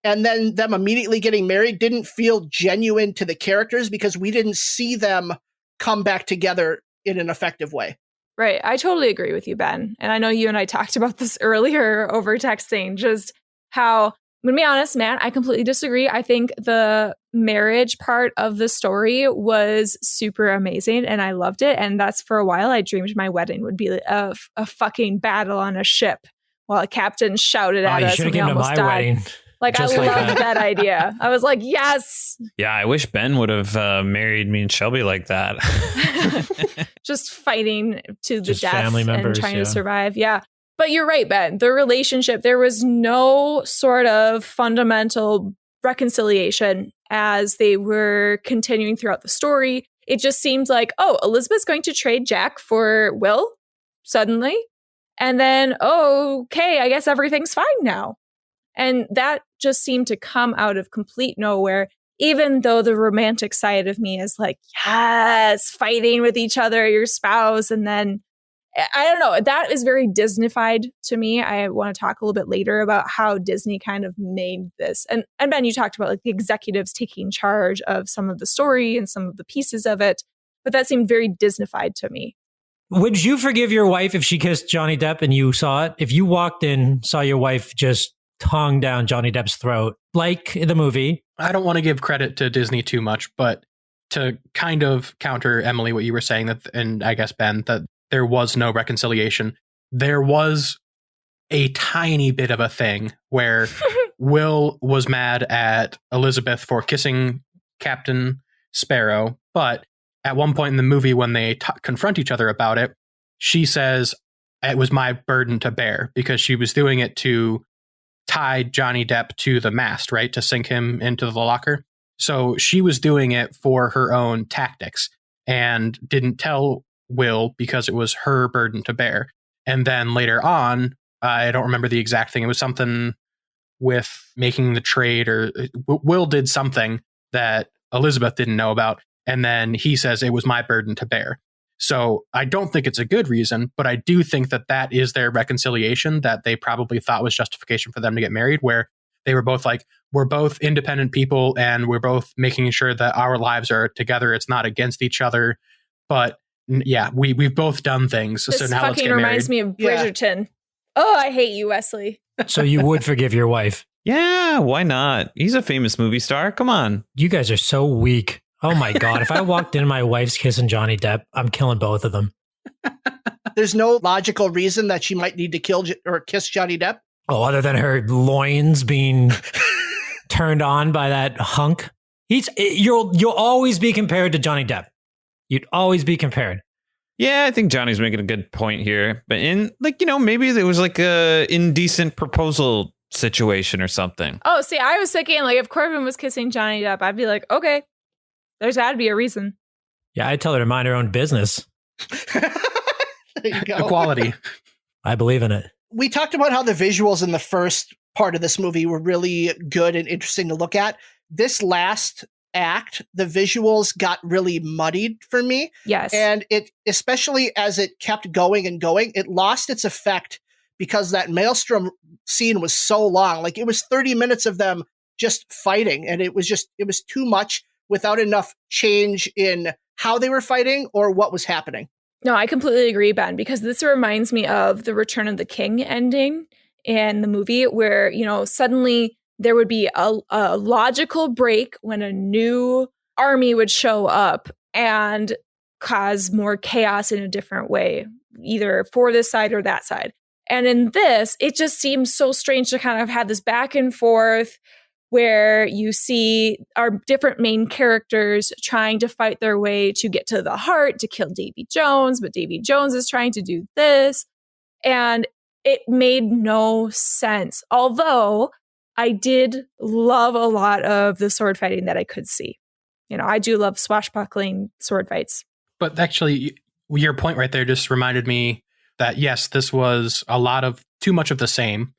and then them immediately getting married didn't feel genuine to the characters because we didn't see them come back together in an effective way. Right. I totally agree with you, Ben. And I know you and I talked about this earlier over texting, just how, I'm going to be honest, man, I completely disagree. I think the marriage part of the story was super amazing and I loved it. And that's for a while I dreamed my wedding would be a fucking battle on a ship while a captain shouted at us and we almost died. Wedding. Like, I loved that idea. I was like, yes. Yeah, I wish Ben would have married me and Shelby like that. Just fighting to the Just death family members, and trying to survive. Yeah. But you're right, Ben. The relationship, there was no sort of fundamental reconciliation as they were continuing throughout the story. It just seemed like, oh, Elizabeth's going to trade Jack for Will suddenly. And then, oh, okay, I guess everything's fine now. And that just seemed to come out of complete nowhere, even though the romantic side of me is like, yes, fighting with each other, your spouse. And then, I don't know, that is very Disney-fied to me. I want to talk a little bit later about how Disney kind of made this. And Ben, you talked about like the executives taking charge of some of the story and some of the pieces of it, but that seemed very Disney-fied to me. Would you forgive your wife if she kissed Johnny Depp and you saw it? If you walked in, saw your wife just tongue down Johnny Depp's throat, like in the movie. I don't want to give credit to Disney too much, but to kind of counter, Emily, what you were saying, that, and I guess Ben, that there was no reconciliation. There was a tiny bit of a thing where Will was mad at Elizabeth for kissing Captain Sparrow, but at one point in the movie when they confront each other about it, she says, it was my burden to bear, because she was doing it to tie Johnny Depp to the mast, right? To sink him into the locker. So she was doing it for her own tactics and didn't tell Will because it was her burden to bear. And then later on, I don't remember the exact thing. It was something with making the trade, or Will did something that Elizabeth didn't know about. And then he says, it was my burden to bear. So I don't think it's a good reason, but I do think that that is their reconciliation that they probably thought was justification for them to get married, where they were both like, we're both independent people and we're both making sure that our lives are together. It's not against each other. But yeah, we've both done things. This so now let's get married. reminds me of Bridgerton. Yeah. Oh, I hate you, Wesley. So you would forgive your wife? Yeah, why not? He's a famous movie star. Come on. You guys are so weak. Oh my God. If I walked in, my wife's kissing Johnny Depp, I'm killing both of them. There's no logical reason that she might need to kill or kiss Johnny Depp. Oh, other than her loins being turned on by that hunk. You'll always be compared to Johnny Depp. You'd always be compared. Yeah, I think Johnny's making a good point here. But maybe there was like a indecent proposal situation or something. Oh, see, I was thinking like if Corbin was kissing Johnny Depp, I'd be like, okay, there's got to be a reason. Yeah, I'd tell her to mind her own business. There you go. Equality. I believe in it. We talked about how the visuals in the first part of this movie were really good and interesting to look at. This last act, the visuals got really muddied for me. Yes. And it, especially as it kept going and going, it lost its effect because that Maelstrom scene was so long. Like it was 30 minutes of them just fighting, and it was too much without enough change in how they were fighting or what was happening. No, I completely agree, Ben, because this reminds me of the Return of the King ending in the movie where, suddenly there would be a logical break when a new army would show up and cause more chaos in a different way, either for this side or that side. And in this, it just seems so strange to kind of have this back and forth where you see our different main characters trying to fight their way to get to the heart, to kill Davy Jones, but Davy Jones is trying to do this. And it made no sense. Although I did love a lot of the sword fighting that I could see. I do love swashbuckling sword fights. But actually, your point right there just reminded me that, yes, this was a lot of too much of the same.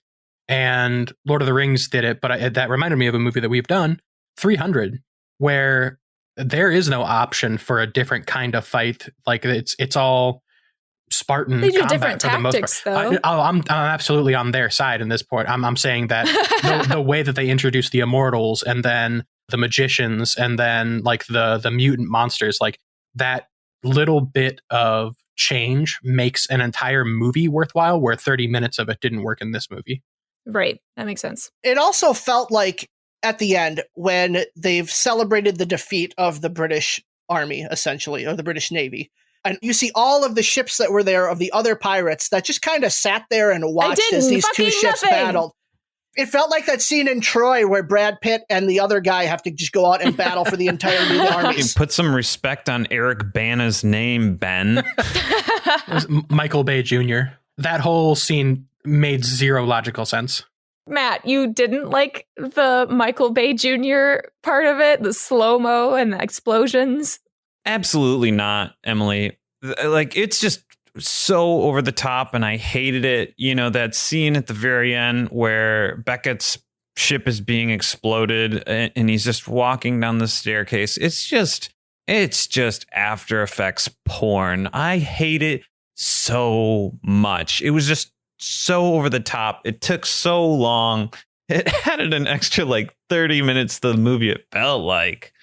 and Lord of the Rings did it, but that reminded me of a movie that we've done, 300, where there is no option for a different kind of fight. Like it's all Spartan. They do combat different for the most tactics, part. though. I'm absolutely on their side in this point. I'm saying that the way that they introduce the immortals and then the magicians and then like the mutant monsters, like that little bit of change makes an entire movie worthwhile, where 30 minutes of it didn't work in this movie. Right. That makes sense. It also felt like at the end, when they've celebrated the defeat of the British Army, essentially, or the British Navy, and you see all of the ships that were there of the other pirates that just kind of sat there and watched as these two ships battled. It felt like that scene in Troy where Brad Pitt and the other guy have to just go out and battle for the entire new armies. Put some respect on Eric Bana's name, Ben. Michael Bay Jr. That whole scene made zero logical sense. Matt, you didn't like the Michael Bay Jr. part of it, the slow-mo and the explosions? Absolutely not, Emily. Like, it's just so over the top, and I hated it. You know, that scene at the very end where Beckett's ship is being exploded and he's just walking down the staircase. It's just After Effects porn. I hate it so much. It was just so over the top. It took so long. It added an extra like 30 minutes to the movie, it felt like.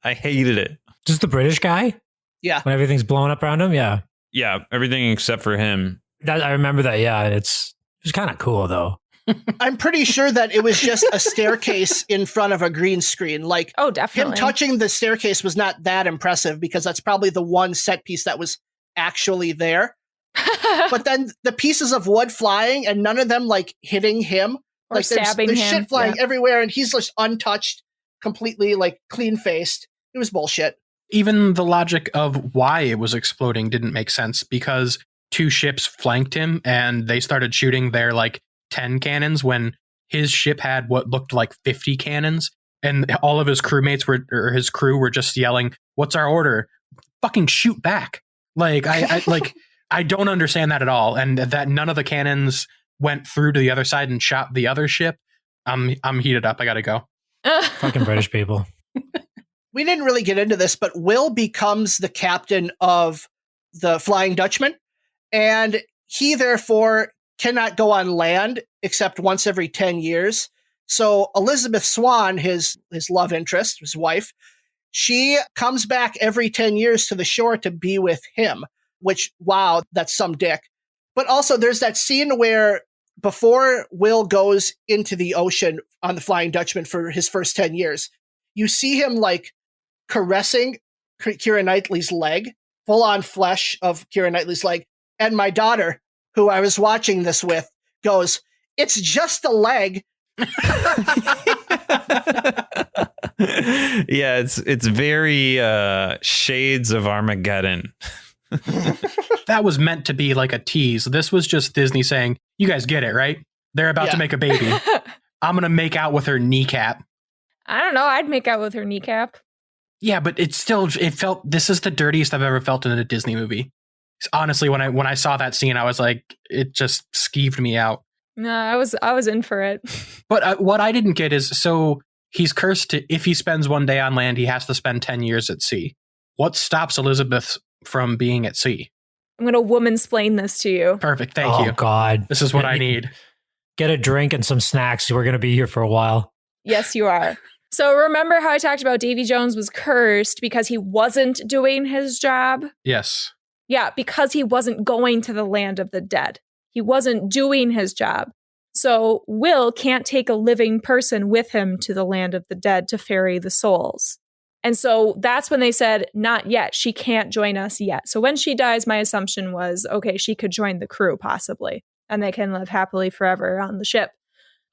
I hated it. Just the British guy? Yeah. When everything's blowing up around him? Yeah. Yeah, everything except for him. I remember that, yeah. It was kind of cool, though. I'm pretty sure that it was just a staircase in front of a green screen. Like, oh, definitely. Him touching the staircase was not that impressive because that's probably the one set piece that was actually there. But then the pieces of wood flying and none of them like hitting him. Or like stabbing there's him. shit flying everywhere and he's just untouched, completely like clean faced. It was bullshit. Even the logic of why it was exploding didn't make sense because two ships flanked him and they started shooting their like 10 cannons when his ship had what looked like 50 cannons. And all of his crewmates his crew were just yelling, "What's our order? Fucking shoot back." Like, I don't understand that at all. And that none of the cannons went through to the other side and shot the other ship. I'm heated up. I gotta go. Fucking British people. We didn't really get into this, but Will becomes the captain of the Flying Dutchman, and he therefore cannot go on land except once every 10 years. So Elizabeth Swann, his love interest, his wife, she comes back every 10 years to the shore to be with him, which, wow, that's some dick. But also there's that scene where before Will goes into the ocean on the Flying Dutchman for his first 10 years, you see him like caressing Keira Knightley's leg, full on flesh of Keira Knightley's leg. And my daughter, who I was watching this with, goes, "It's just a leg." Yeah, it's very shades of Armageddon. That was meant to be like a tease. This was just Disney saying, "You guys get it, right? They're about to make a baby. I'm going to make out with her kneecap." I don't know. I'd make out with her kneecap. Yeah, but it felt, this is the dirtiest I've ever felt in a Disney movie. Honestly, when I saw that scene, I was like, it just skeeved me out. No, I was in for it. But what I didn't get is, so he's cursed to, if he spends one day on land, he has to spend 10 years at sea. What stops Elizabeth from being at sea? I'm going to woman-splain this to you. Perfect. Thank you. Oh, God. This is what I need. Get a drink and some snacks. We're going to be here for a while. Yes, you are. So remember how I talked about Davy Jones was cursed because he wasn't doing his job? Yes. Yeah, because he wasn't going to the land of the dead. He wasn't doing his job. So Will can't take a living person with him to the land of the dead to ferry the souls. And so that's when they said, not yet. She can't join us yet. So when she dies, my assumption was, okay, she could join the crew possibly, and they can live happily forever on the ship.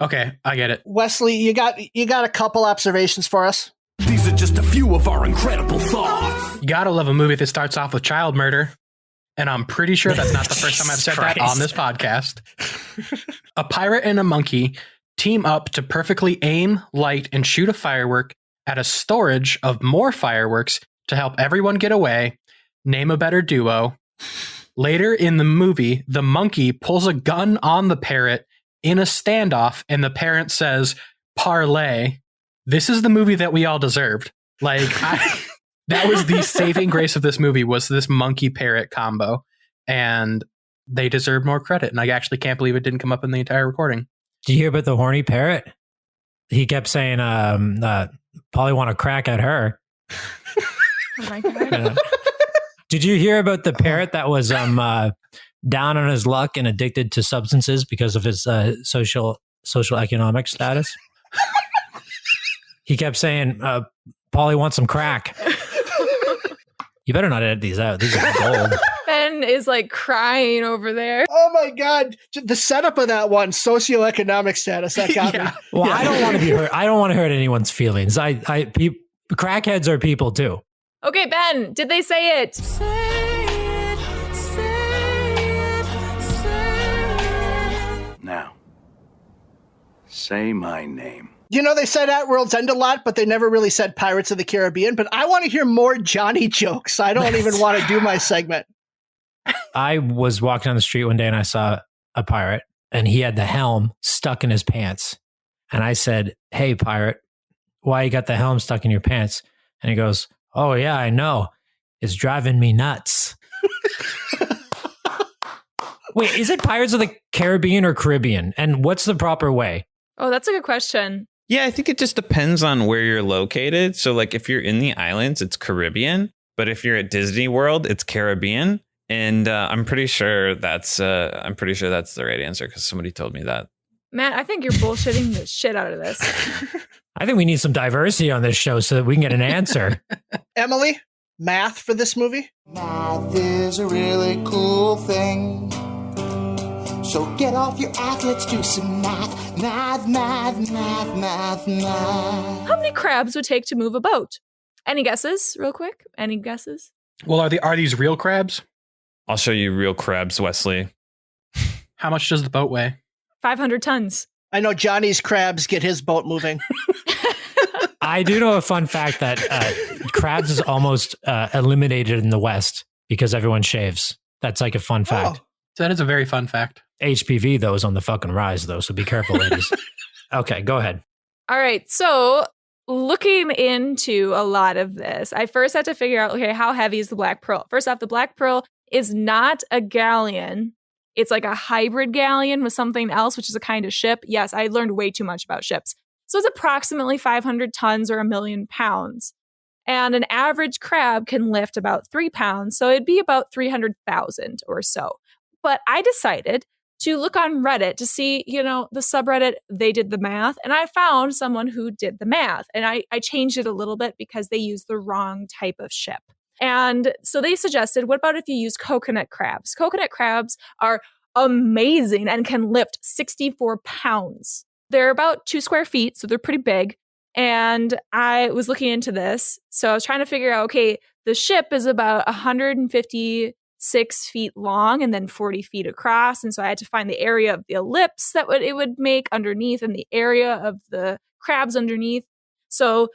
Okay, I get it. Wesley, you got a couple observations for us? These are just a few of our incredible thoughts. You gotta love a movie that starts off with child murder. And I'm pretty sure that's not the first time I've said that on this podcast. A pirate and a monkey team up to perfectly aim, light, and shoot a firework at a storage of more fireworks to help everyone get away. Name a better duo. Later in the movie, the monkey pulls a gun on the parrot in a standoff, and the parent says, parlay, this is the movie that we all deserved. Like, that was the saving grace of this movie, was this monkey parrot combo. And they deserve more credit. And I actually can't believe it didn't come up in the entire recording. Did you hear about the horny parrot? He kept saying, probably want to crack at her. Oh my God. Did you hear about the parrot that was down on his luck and addicted to substances because of his social economic status? He kept saying, Polly wants some crack. You better not edit these out. These are gold. Ben is like crying over there. Oh my God. The setup of that one, socioeconomic status, that got me. Well, I don't want to be hurt. I don't want to hurt anyone's feelings. Crackheads are people too. Okay, Ben, did they say it? Now, say my name. You know, they said At World's End a lot, but they never really said Pirates of the Caribbean. But I want to hear more Johnny jokes. I don't even want to do my segment. I was walking on the street one day and I saw a pirate and he had the helm stuck in his pants. And I said, "Hey, pirate, why you got the helm stuck in your pants?" And he goes, "Oh, yeah, I know. It's driving me nuts." Wait, is it Pirates of the Caribbean or Caribbean? And what's the proper way? Oh, that's a good question. Yeah, I think it just depends on where you're located. So like if you're in the islands, it's Caribbean. But if you're at Disney World, it's Caribbean. And I'm pretty sure that's the right answer because somebody told me that. Matt, I think you're bullshitting the shit out of this. I think we need some diversity on this show so that we can get an answer. Emily, math for this movie? Math is a really cool thing. So get off your act, let's do some math. Math. How many crabs would it take to move a boat? Any guesses, real quick? Any guesses? Well, are these real crabs? I'll show you real crabs, Wesley. How much does the boat weigh? 500 tons. I know Johnny's crabs get his boat moving. I do know a fun fact that crabs is almost eliminated in the West because everyone shaves. That's like a fun fact. Oh, that is a very fun fact. HPV, though, is on the fucking rise, though, so be careful, ladies. Okay, go ahead. All right, so looking into a lot of this, I first had to figure out, okay, how heavy is the Black Pearl? First off, the Black Pearl is not a galleon. It's like a hybrid galleon with something else, which is a kind of ship. Yes, I learned way too much about ships. So it's approximately 500 tons or 1 million pounds. And an average crab can lift about 3 pounds. So it'd be about 300,000 or so. But I decided to look on Reddit to see, the subreddit, they did the math. And I found someone who did the math. And I changed it a little bit because they used the wrong type of ship. And so they suggested, what about if you use coconut crabs? Coconut crabs are amazing and can lift 64 pounds. They're about 2 square feet, so they're pretty big. And I was looking into this. So I was trying to figure out, okay, the ship is about 156 feet long and then 40 feet across. And so I had to find the area of the ellipse that it would make underneath and the area of the crabs underneath. So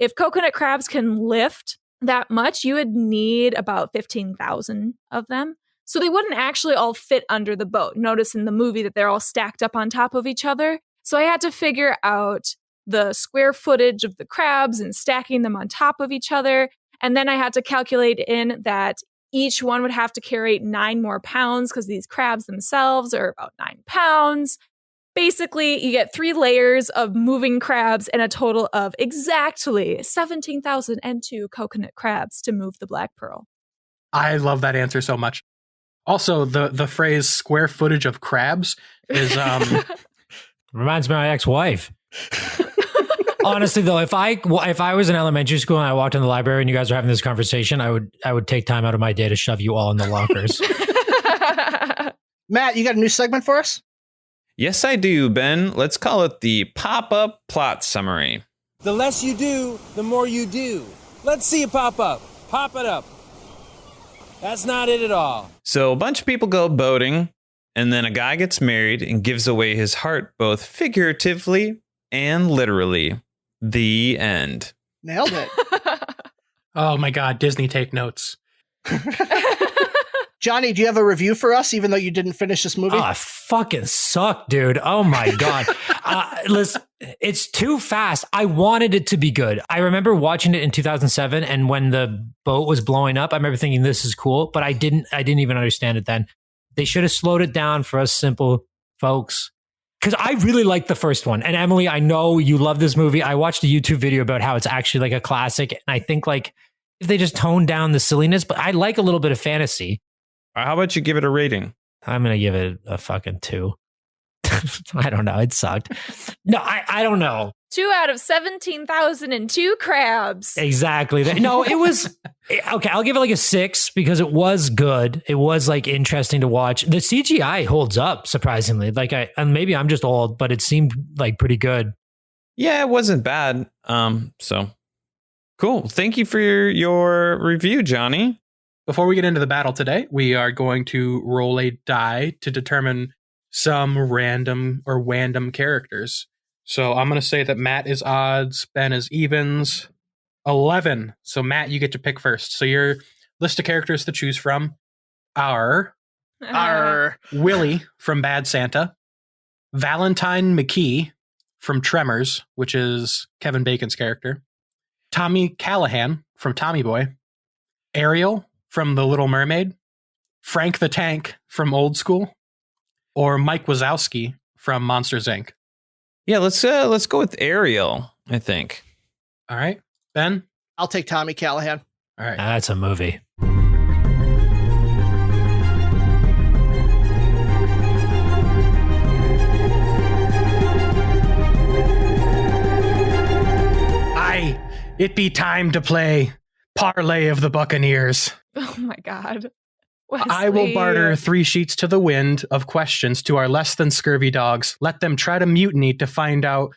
if coconut crabs can lift that much, you would need about 15,000 of them. So they wouldn't actually all fit under the boat. Notice in the movie that they're all stacked up on top of each other. So I had to figure out the square footage of the crabs and stacking them on top of each other. And then I had to calculate in that each one would have to carry 9 more pounds because these crabs themselves are about 9 pounds. Basically, you get 3 layers of moving crabs and a total of exactly 17,002 coconut crabs to move the Black Pearl. I love that answer so much. Also, the phrase square footage of crabs is reminds me of my ex-wife. Honestly, though, if I was in elementary school and I walked in the library and you guys were having this conversation, I would take time out of my day to shove you all in the lockers. Matt, you got a new segment for us? Yes, I do, Ben. Let's call it the pop-up plot summary. The less you do, the more you do. Let's see it pop up. Pop it up. That's not it at all. So a bunch of people go boating, and then a guy gets married and gives away his heart both figuratively and literally. The end. Nailed it. Oh my God, Disney, take notes. Johnny, do you have a review for us, even though you didn't finish this movie? Oh, it fucking sucked, dude. Oh my God. Listen, it's too fast. I wanted it to be good. I remember watching it in 2007, and when the boat was blowing up, I remember thinking this is cool, but I didn't even understand it then. They should have slowed it down for us simple folks. Because I really liked the first one. And Emily, I know you love this movie. I watched a YouTube video about how it's actually like a classic. And I think like if they just toned down the silliness, but I like a little bit of fantasy. How about you give it a rating? I'm going to give it a fucking 2. I don't know. It sucked. No, I don't know. 2 out of 17,002 crabs. Exactly. No, it was okay. I'll give it like a 6 because it was good. It was like interesting to watch. The CGI holds up surprisingly. Like and maybe I'm just old, but it seemed like pretty good. Yeah, it wasn't bad. So cool. Thank you for your review, Johnny. Before we get into the battle today, we are going to roll a die to determine some random or wandom characters. So I'm going to say that Matt is odds, Ben is evens, 11. So Matt, you get to pick first. So your list of characters to choose from are Willie from Bad Santa, Valentine McKee from Tremors, which is Kevin Bacon's character, Tommy Callahan from Tommy Boy, Ariel from The Little Mermaid, Frank the Tank from Old School, or Mike Wazowski from Monsters, Inc. Yeah, let's go with Ariel, I think. All right. Ben? I'll take Tommy Callahan. All right. That's a movie. It be time to play Parlay of the Buccaneers. Oh my God. Wesley. I will barter 3 sheets to the wind of questions to our less than scurvy dogs. Let them try to mutiny to find out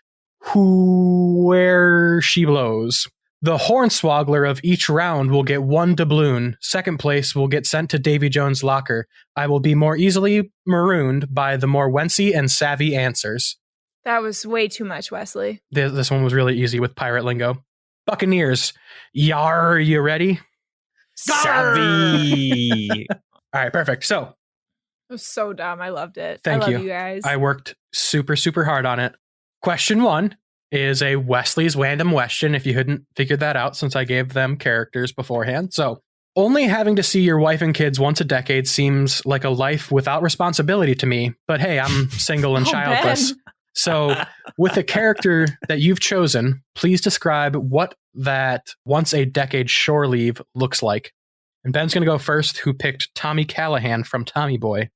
where she blows. The hornswoggler of each round will get 1 doubloon. Second place will get sent to Davy Jones' locker. I will be more easily marooned by the more wency and savvy answers. That was way too much, Wesley. This one was really easy with pirate lingo. Buccaneers, yar, you ready? Savvy. All right, perfect. So it was so dumb. I loved it. Thank I love you guys. I worked super, super hard on it. Question 1 is a Wesley's Wandom question, if you hadn't figured that out since I gave them characters beforehand. So, only having to see your wife and kids once a decade seems like a life without responsibility to me. But hey, I'm single and childless. Ben. So, with the character that you've chosen, please describe what that once a decade shore leave looks like. And Ben's going to go first, who picked Tommy Callahan from Tommy Boy.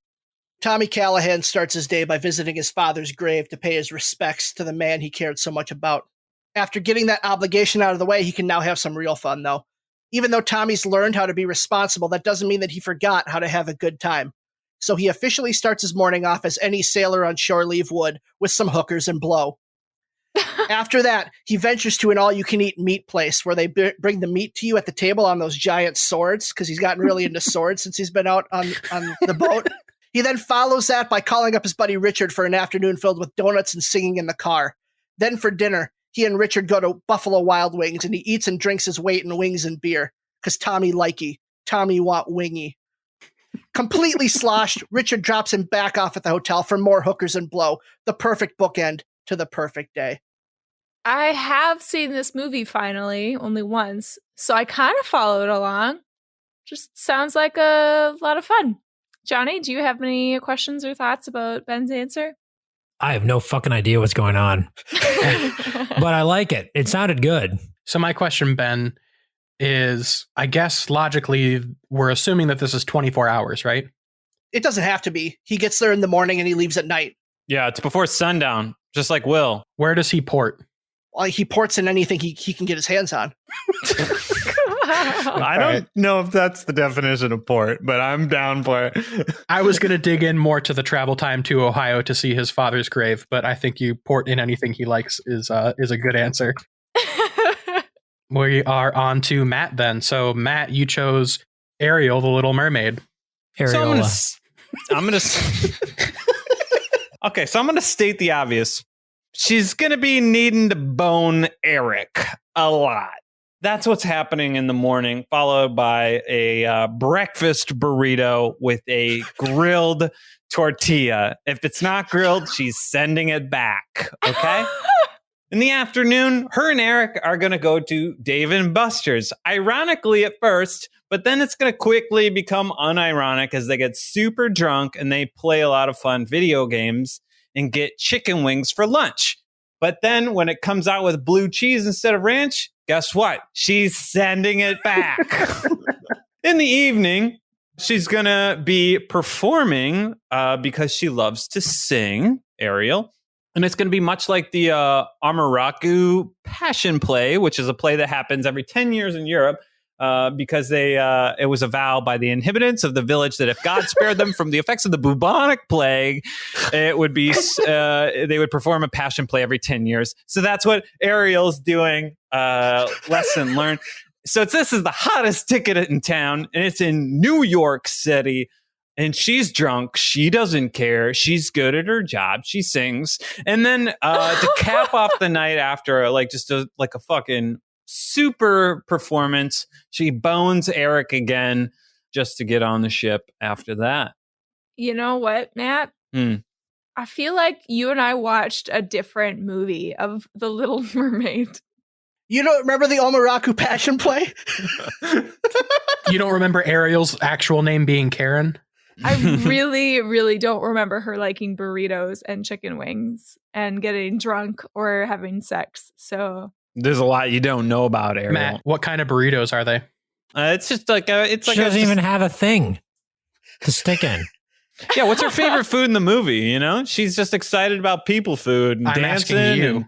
Tommy Callahan starts his day by visiting his father's grave to pay his respects to the man he cared so much about. After getting that obligation out of the way, he can now have some real fun, though. Even though Tommy's learned how to be responsible, that doesn't mean that he forgot how to have a good time. So he officially starts his morning off as any sailor on shore leave would, with some hookers and blow. After that, he ventures to an all-you-can-eat meat place where they bring the meat to you at the table on those giant swords, because he's gotten really into swords since he's been out on the boat. He then follows that by calling up his buddy Richard for an afternoon filled with donuts and singing in the car. Then for dinner, he and Richard go to Buffalo Wild Wings, and he eats and drinks his weight in wings and beer, because Tommy likey. Tommy want wingy. Completely sloshed, Richard drops him back off at the hotel for more hookers and blow. The perfect bookend to the perfect day. I have seen this movie finally, only once, so I kind of followed along. Just sounds like a lot of fun. Johnny, do you have any questions or thoughts about Ben's answer? I have no fucking idea what's going on, but I like it. It sounded good. So my question, Ben, is, I guess logically, we're assuming that this is 24 hours, right? It doesn't have to be. He gets there in the morning and he leaves at night. Yeah, it's before sundown, just like Will. Where does he port? Well, he ports in anything he can get his hands on. I don't know if that's the definition of port, but I'm down for it. I was going to dig in more to the travel time to Ohio to see his father's grave, but I think you port in anything he likes is a good answer. We are on to Matt then. So Matt, you chose Ariel, the Little Mermaid. Ariola. So I'm gonna okay, so I'm gonna state the obvious. She's gonna be needing to bone Eric a lot. That's what's happening in the morning, followed by a breakfast burrito with a grilled tortilla. If it's not grilled, she's sending it back. Okay. In the afternoon, her and Eric are going to go to Dave and Buster's. Ironically at first, but then it's going to quickly become unironic as they get super drunk and they play a lot of fun video games and get chicken wings for lunch. But then when it comes out with blue cheese instead of ranch, guess what? She's sending it back. In the evening, she's going to be performing because she loves to sing, Ariel. And it's going to be much like the Amaraku Passion Play, which is a play that happens every 10 years in Europe because it was a vow by the inhabitants of the village that if God spared them from the effects of the bubonic plague, it would be they would perform a passion play every 10 years. So that's what Ariel's doing. Lesson learned. So this is the hottest ticket in town, and it's in New York City. And she's drunk. She doesn't care. She's good at her job. She sings. And then to cap off the night after, like just a fucking super performance, she bones Eric again just to get on the ship after that. You know what, Matt? I feel like you and I watched a different movie of The Little Mermaid. You don't remember the Omaraku Passion Play? You don't remember Ariel's actual name being Karen? I really, really don't remember her liking burritos and chicken wings and getting drunk or having sex. So there's a lot you don't know about Ariel. Matt, what kind of burritos are they? It's just like she doesn't even have a thing to stick in. Yeah, what's her favorite food in the movie? You know, she's just excited about people food and I'm dancing. asking you,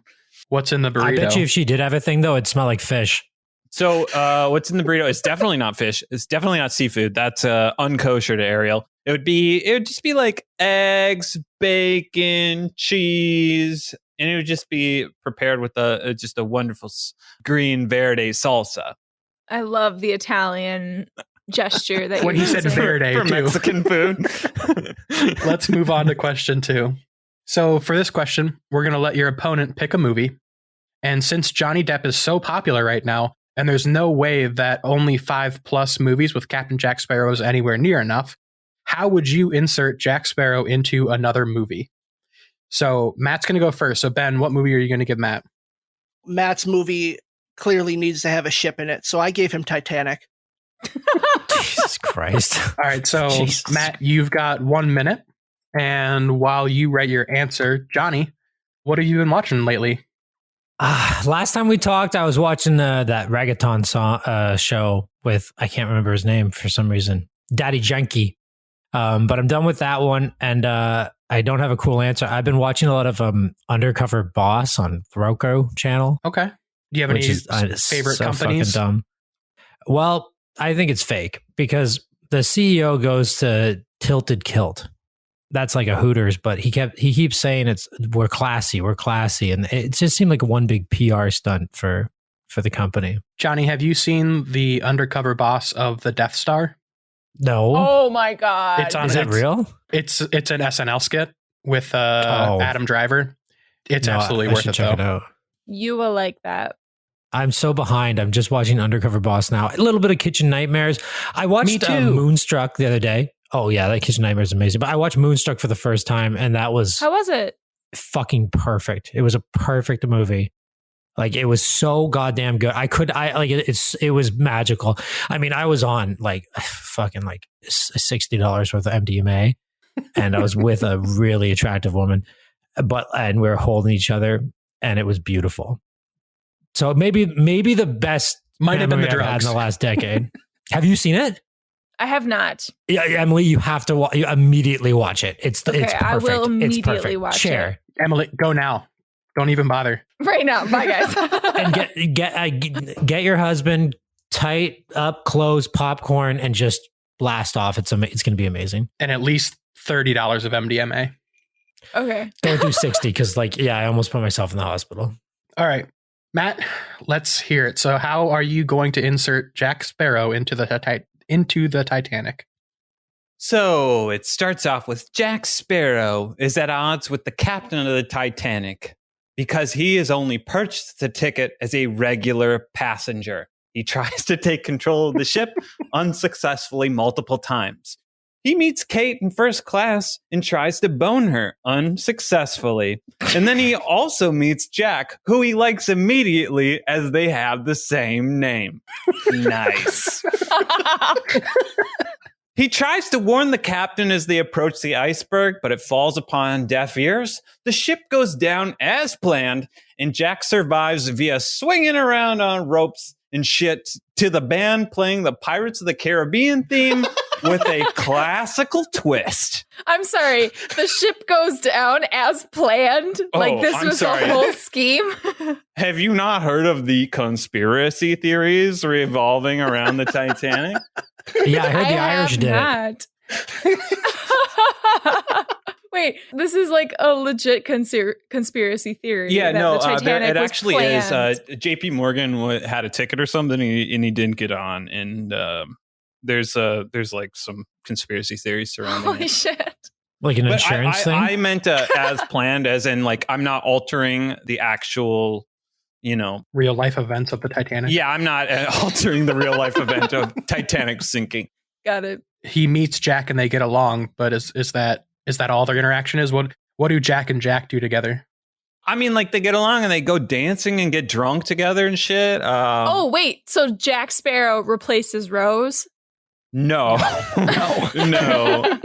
what's in the burrito? I bet you if she did have a thing, though, it'd smell like fish. So what's in the burrito? It's definitely not fish. It's definitely not seafood. That's unkosher to Ariel. It would just be like eggs, bacon, cheese, and it would just be prepared with just a wonderful green verde salsa. I love the Italian gesture that when he said verde for too. Mexican food. Let's move on to question 2. So for this question, we're going to let your opponent pick a movie. And since Johnny Depp is so popular right now, and there's no way that only 5+ movies with Captain Jack Sparrow is anywhere near enough, how would you insert Jack Sparrow into another movie? So Matt's going to go first. So Ben, what movie are you going to give Matt? Matt's movie clearly needs to have a ship in it, so I gave him Titanic. Jesus Christ. All right, so Jesus. Matt, you've got 1 minute. And while you write your answer, Johnny, what have you been watching lately? Last time we talked, I was watching that reggaeton show with, I can't remember his name for some reason, Daddy Yankee. But I'm done with that one, and I don't have a cool answer. I've been watching a lot of Undercover Boss on Roku channel. Okay. Do you have any favorite companies? Dumb. Well, I think it's fake because the CEO goes to Tilted Kilt. That's like a Hooters, but he keeps saying we're classy, and it just seemed like one big PR stunt for the company. Johnny, have you seen the Undercover Boss of the Death Star? No. Oh my God. Is that real? It's an SNL skit with Adam Driver. It's absolutely worth it, check though. it out. You will like that. I'm so behind. I'm just watching Undercover Boss now. A little bit of Kitchen Nightmares. I watched Moonstruck the other day. Oh yeah, that Kitchen Nightmares is amazing. But I watched Moonstruck for the first time, and that was how was it? Fucking perfect. It was a perfect movie. Like it was so goddamn good. It was magical. I mean, I was on fucking $60 worth of MDMA, and I was with a really attractive woman, and we were holding each other, and it was beautiful. So maybe the best might have been the drugs I've had in the last decade. Have you seen it? I have not. Yeah, Emily, you have to you immediately watch it. It's perfect. I will immediately watch it. Emily, go now. Don't even bother. Right now. Bye, guys. And get your husband tight up, clothes, popcorn, and just blast off. It's going to be amazing. And at least $30 of MDMA. Okay. Don't do 60 because I almost put myself in the hospital. All right. Matt, let's hear it. So how are you going to insert Jack Sparrow into the Titanic? So it starts off with Jack Sparrow is at odds with the captain of the Titanic because he has only purchased the ticket as a regular passenger. He tries to take control of the ship unsuccessfully multiple times. He meets Kate in first class and tries to bone her unsuccessfully. And then he also meets Jack, who he likes immediately as they have the same name. Nice. He tries to warn the captain as they approach the iceberg, but it falls upon deaf ears. The ship goes down as planned, and Jack survives via swinging around on ropes and shit to the band playing the Pirates of the Caribbean theme with a classical twist. I'm sorry. The ship goes down as planned. Like this was a whole scheme. Have you not heard of the conspiracy theories revolving around the Titanic? Yeah, I heard the Irish did it. Wait, this is like a legit conspiracy theory. Yeah, no, the Titanic it actually planned. is. JP Morgan had a ticket or something, and he didn't get on. And there's like some conspiracy theories surrounding Holy it. shit. Like an insurance thing? I meant as planned, as in like I'm not altering the actual, real life events of the Titanic. Yeah, I'm not altering the real life event of Titanic sinking. Got it. He meets Jack and they get along, but is that all their interaction is? What do Jack and Jack do together? I mean, like they get along and they go dancing and get drunk together and shit. Oh, wait. So Jack Sparrow replaces Rose? No. No.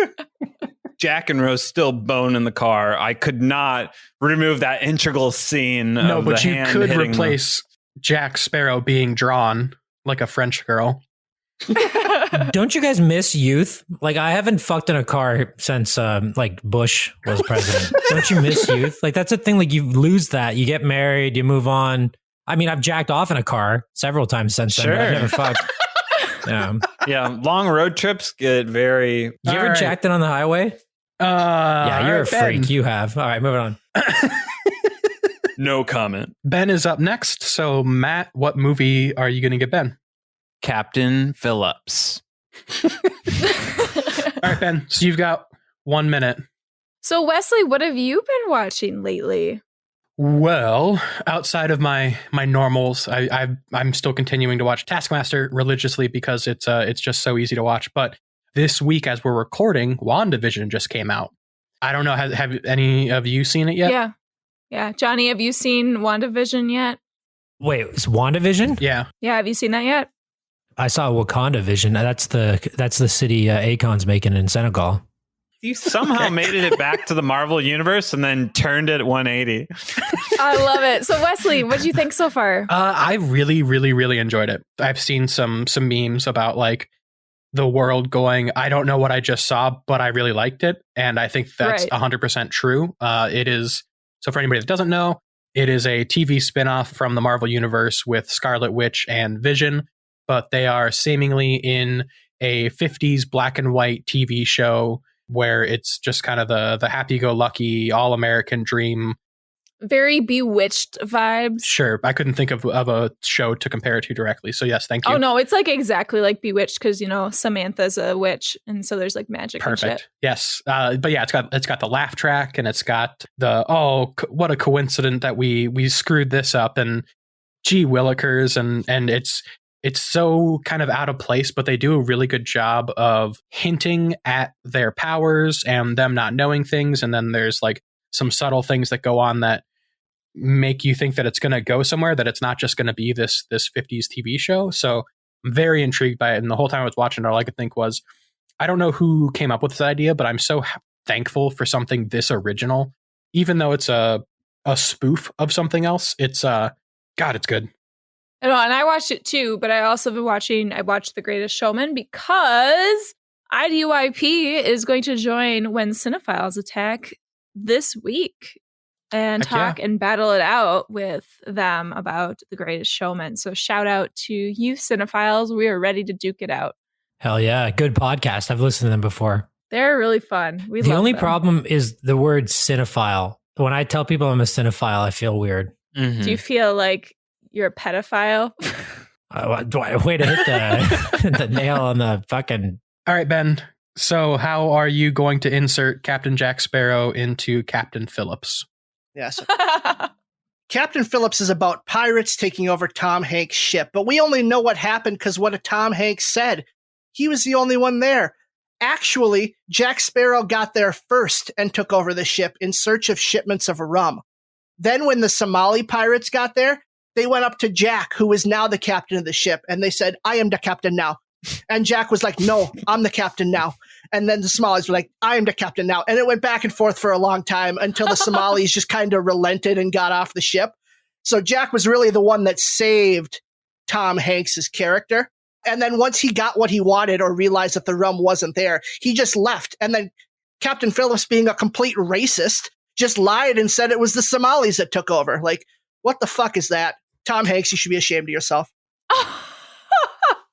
Jack and Rose still bone in the car. I could not remove that integral scene. No, of but the you hand could hitting replace Jack Sparrow being drawn like a French girl. Don't you guys miss youth? Like, I haven't fucked in a car since like Bush was president. Don't you miss youth? Like, that's a thing. Like, you lose that. You get married, you move on. I mean, I've jacked off in a car several times since then, but I've never fucked. Yeah. Yeah. Long road trips get very. You ever jacked it on the highway? Yeah, you're a freak. You have. All right, moving on. No comment. Ben is up next. So, Matt, what movie are you going to get Ben? Captain Phillips. All right, Ben. So you've got 1 minute. So, Wesley, what have you been watching lately? Well, outside of my normals, I'm still continuing to watch Taskmaster religiously because it's just so easy to watch. But this week, as we're recording, WandaVision just came out. I don't know. Have any of you seen it yet? Yeah. Johnny, have you seen WandaVision yet? Wait, it's WandaVision? Yeah. Yeah. Have you seen that yet? I saw Wakanda Vision. That's the city Akon's making in Senegal. You somehow made it back to the Marvel universe and then turned it 180. I love it. So, Wesley, what do you think so far? I really, really, really enjoyed it. I've seen some memes about like the world going, I don't know what I just saw, but I really liked it. And I think that's 100% true. It is. So for anybody that doesn't know, it is a TV spinoff from the Marvel universe with Scarlet Witch and Vision, but they are seemingly in a 50s black and white TV show where it's just kind of the happy-go-lucky, all-American dream. Very Bewitched vibes. Sure. I couldn't think of a show to compare it to directly. So yes, thank you. Oh, no, it's like exactly like Bewitched because, Samantha's a witch. And so there's like magic and shit. Yes. But yeah, it's got the laugh track and it's got the, what a coincidence that we screwed this up and gee willikers. And it's so kind of out of place, but they do a really good job of hinting at their powers and them not knowing things. And then there's like some subtle things that go on that make you think that it's going to go somewhere, that it's not just going to be this 50s TV show. So I'm very intrigued by it. And the whole time I was watching it, all I could think was, I don't know who came up with this idea, but I'm so thankful for something this original, even though it's a spoof of something else. It's God, it's good. And I watched it too, but I also been watching, I watched The Greatest Showman because IDYP is going to join when Cinephiles attack this week and talk and battle it out with them about The Greatest Showman. So shout out to you Cinephiles. We are ready to duke it out. Hell yeah. Good podcast. I've listened to them before. They're really fun. The only problem is the word cinephile. When I tell people I'm a cinephile, I feel weird. Mm-hmm. Do you feel like you're a pedophile? Way to hit the nail on the fucking... All right, Ben. So how are you going to insert Captain Jack Sparrow into Captain Phillips? Yes. Captain Phillips is about pirates taking over Tom Hanks' ship, but we only know what happened because what Tom Hanks said. He was the only one there. Actually, Jack Sparrow got there first and took over the ship in search of shipments of rum. Then when the Somali pirates got there, they went up to Jack, who is now the captain of the ship, and they said, I am the captain now. And Jack was like, no, I'm the captain now. And then the Somalis were like, I am the captain now. And it went back and forth for a long time until the Somalis just kind of relented and got off the ship. So Jack was really the one that saved Tom Hanks's character. And then once he got what he wanted or realized that the rum wasn't there, he just left. And then Captain Phillips, being a complete racist, just lied and said it was the Somalis that took over. Like, what the fuck is that? Tom Hanks, you should be ashamed of yourself.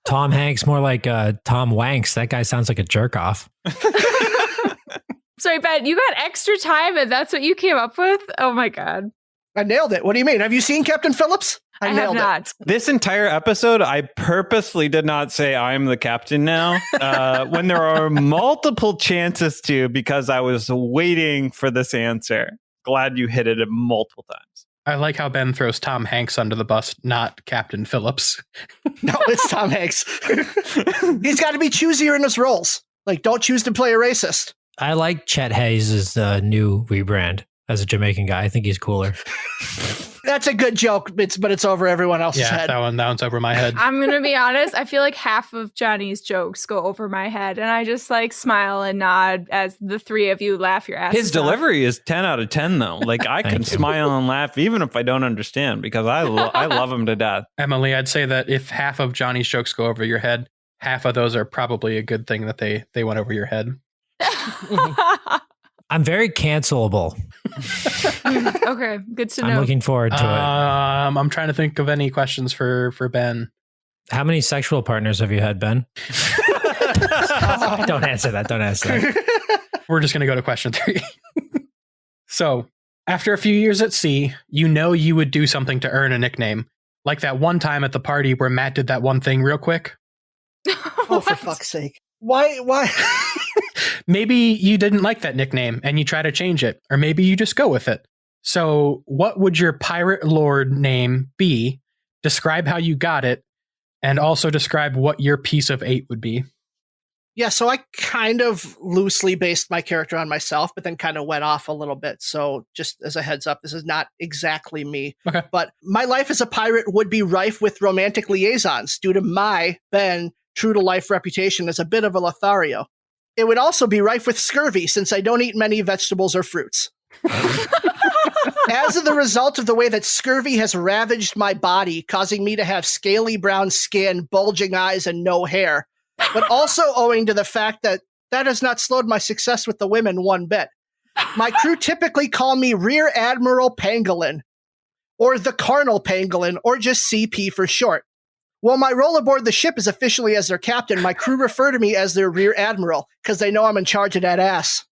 Tom Hanks, more like Tom Wanks. That guy sounds like a jerk off. Sorry, Ben, you got extra time and that's what you came up with? Oh my God. I nailed it. What do you mean? Have you seen Captain Phillips? I have not. It. This entire episode, I purposely did not say I'm the captain now when there are multiple chances to, because I was waiting for this answer. Glad you hit it multiple times. I like how Ben throws Tom Hanks under the bus, not Captain Phillips. No, it's Tom Hanks. He's got to be choosier in his roles. Like, don't choose to play a racist. I like Chet Hayes' new rebrand as a Jamaican guy. I think he's cooler. That's a good joke, but it's over everyone else's head. That one's over my head. I'm going to be honest. I feel like half of Johnny's jokes go over my head, and I just like smile and nod as the three of you laugh your asses His delivery is 10 out of 10, though. Like, I can smile and laugh even if I don't understand, because I love him to death. Emily, I'd say that if half of Johnny's jokes go over your head, half of those are probably a good thing that they went over your head. I'm very cancelable. Okay, good to know. I'm looking forward to it. I'm trying to think of any questions for Ben. How many sexual partners have you had, Ben? Don't answer that. Don't answer that. We're just going to go to question 3. So, after a few years at sea, you know you would do something to earn a nickname. Like that one time at the party where Matt did that one thing real quick. Oh, for fuck's sake. Why? Maybe you didn't like that nickname and you try to change it, or maybe you just go with it. So what would your pirate lord name be? Describe how you got it, and also describe what your piece of 8 would be. Yeah, so I kind of loosely based my character on myself, but then kind of went off a little bit. So just as a heads up, this is not exactly me. Okay. But my life as a pirate would be rife with romantic liaisons due to my, Ben, true-to-life reputation as a bit of a Lothario. It would also be rife with scurvy, since I don't eat many vegetables or fruits. As a result of the way that scurvy has ravaged my body, causing me to have scaly brown skin, bulging eyes, and no hair, but also owing to the fact that has not slowed my success with the women one bit. My crew typically call me Rear Admiral Pangolin, or the Carnal Pangolin, or just CP for short. While my role aboard the ship is officially as their captain, my crew refer to me as their Rear Admiral, because they know I'm in charge of that ass.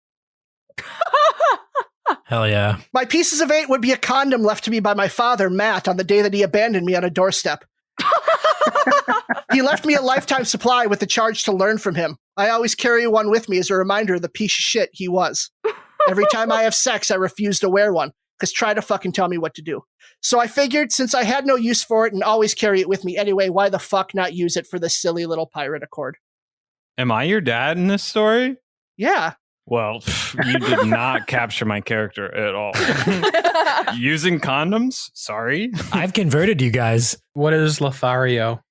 Hell yeah. My pieces of 8 would be a condom left to me by my father, Matt, on the day that he abandoned me on a doorstep. He left me a lifetime supply with the charge to learn from him. I always carry one with me as a reminder of the piece of shit he was. Every time I have sex, I refuse to wear one, because try to fucking tell me what to do. So I figured, since I had no use for it and always carry it with me anyway, why the fuck not use it for this silly little pirate accord? Am I your dad in this story? Yeah. Well, you did not capture my character at all. Using condoms? Sorry. I've converted you guys. What is Lothario?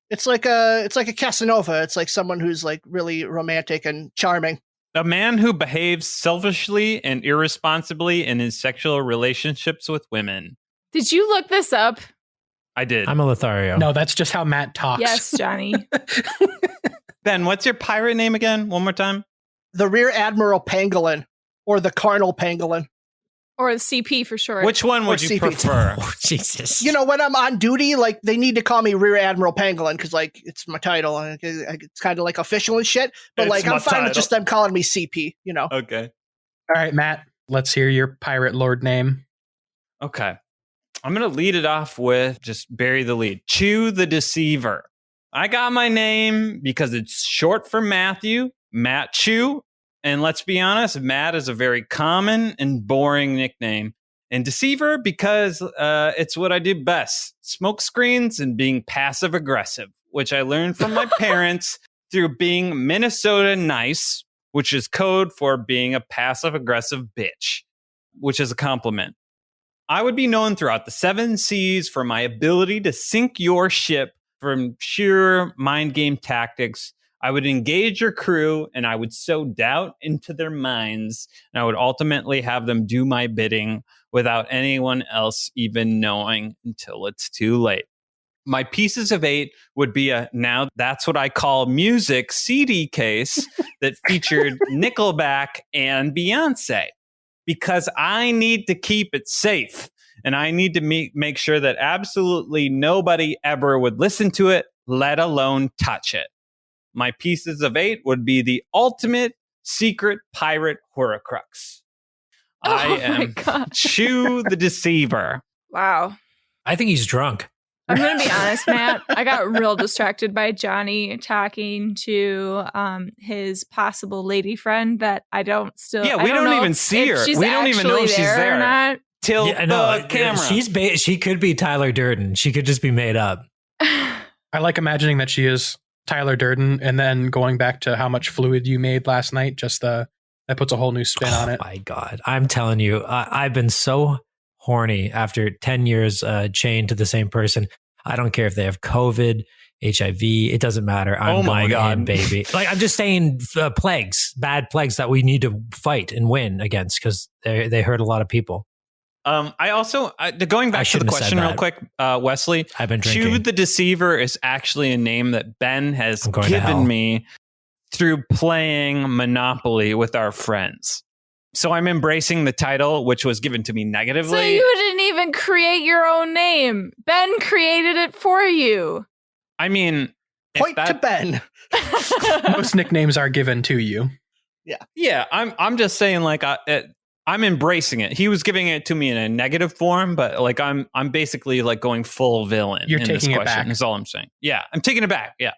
It's like a Casanova. It's like someone who's like really romantic and charming. A man who behaves selfishly and irresponsibly in his sexual relationships with women. Did you look this up? I did. I'm a Lothario. No, that's just how Matt talks. Yes, Johnny. Ben, what's your pirate name again? One more time. The Rear Admiral Pangolin, or the Carnal Pangolin. Or the CP for short. Which one would you prefer? Oh, Jesus. You know, when I'm on duty, like, they need to call me Rear Admiral Pangolin, because, like, it's my title, and it's kind of, like, official and shit. But, like, I'm fine with just them calling me CP, you know? Okay. All right, Matt, let's hear your pirate lord name. Okay. I'm going to lead it off with, just bury the lead, Chew the Deceiver. I got my name because it's short for Matthew, Matt Chew. And let's be honest, Matt is a very common and boring nickname. And Deceiver because it's what I do best. Smoke screens and being passive aggressive, which I learned from my parents through being Minnesota nice, which is code for being a passive aggressive bitch, which is a compliment. I would be known throughout the 7 seas for my ability to sink your ship from sheer mind game tactics. I would engage your crew and I would sow doubt into their minds, and I would ultimately have them do my bidding without anyone else even knowing until it's too late. My pieces of 8 would be a now that's what I call music CD case that featured Nickelback and Beyonce, because I need to keep it safe and I need to make sure that absolutely nobody ever would listen to it, let alone touch it. My pieces of 8 would be the ultimate secret pirate Horcrux. I am Chew the Deceiver. Wow. I think he's drunk. I'm going to be honest, Matt. I got real distracted by Johnny talking to his possible lady friend that I don't still. Yeah, we don't even see her. We don't even know if she's there or not. Till the camera. She could be Tyler Durden. She could just be made up. I like imagining that she is Tyler Durden, and then going back to how much fluid you made last night. Just that puts a whole new spin on it. Oh my God, I'm telling you, I've been so horny after 10 years chained to the same person. I don't care if they have COVID, HIV. It doesn't matter. I'm going in, baby. Like, I'm just saying plagues, bad plagues that we need to fight and win against because they hurt a lot of people. I also, going back to the question real quick, Wesley, I've been drinking. Chew the Deceiver is actually a name that Ben has given me through playing Monopoly with our friends. So I'm embracing the title, which was given to me negatively. So you didn't even create your own name. Ben created it for you. I mean, point to Ben. Most nicknames are given to you. Yeah. I'm just saying, like, I'm embracing it. He was giving it to me in a negative form, but like I'm basically like going full villain. You're in taking this it question, back. is all I'm saying. Yeah, I'm taking it back. Yeah.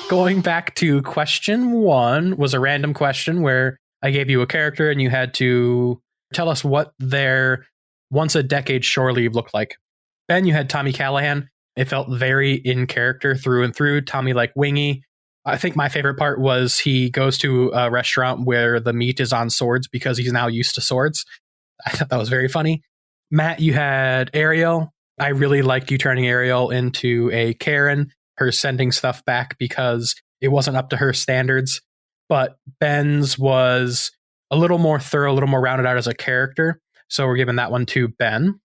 Going back to question 1 was a random question where I gave you a character and you had to tell us what their once a decade shore leave looked like. Ben, you had Tommy Callahan. It felt very in character through and through. Tommy like wingy. I think my favorite part was he goes to a restaurant where the meat is on swords because he's now used to swords. I thought that was very funny. Matt, you had Ariel. I really liked you turning Ariel into a Karen, her sending stuff back because it wasn't up to her standards. But Ben's was a little more thorough, a little more rounded out as a character. So we're giving that one to Ben.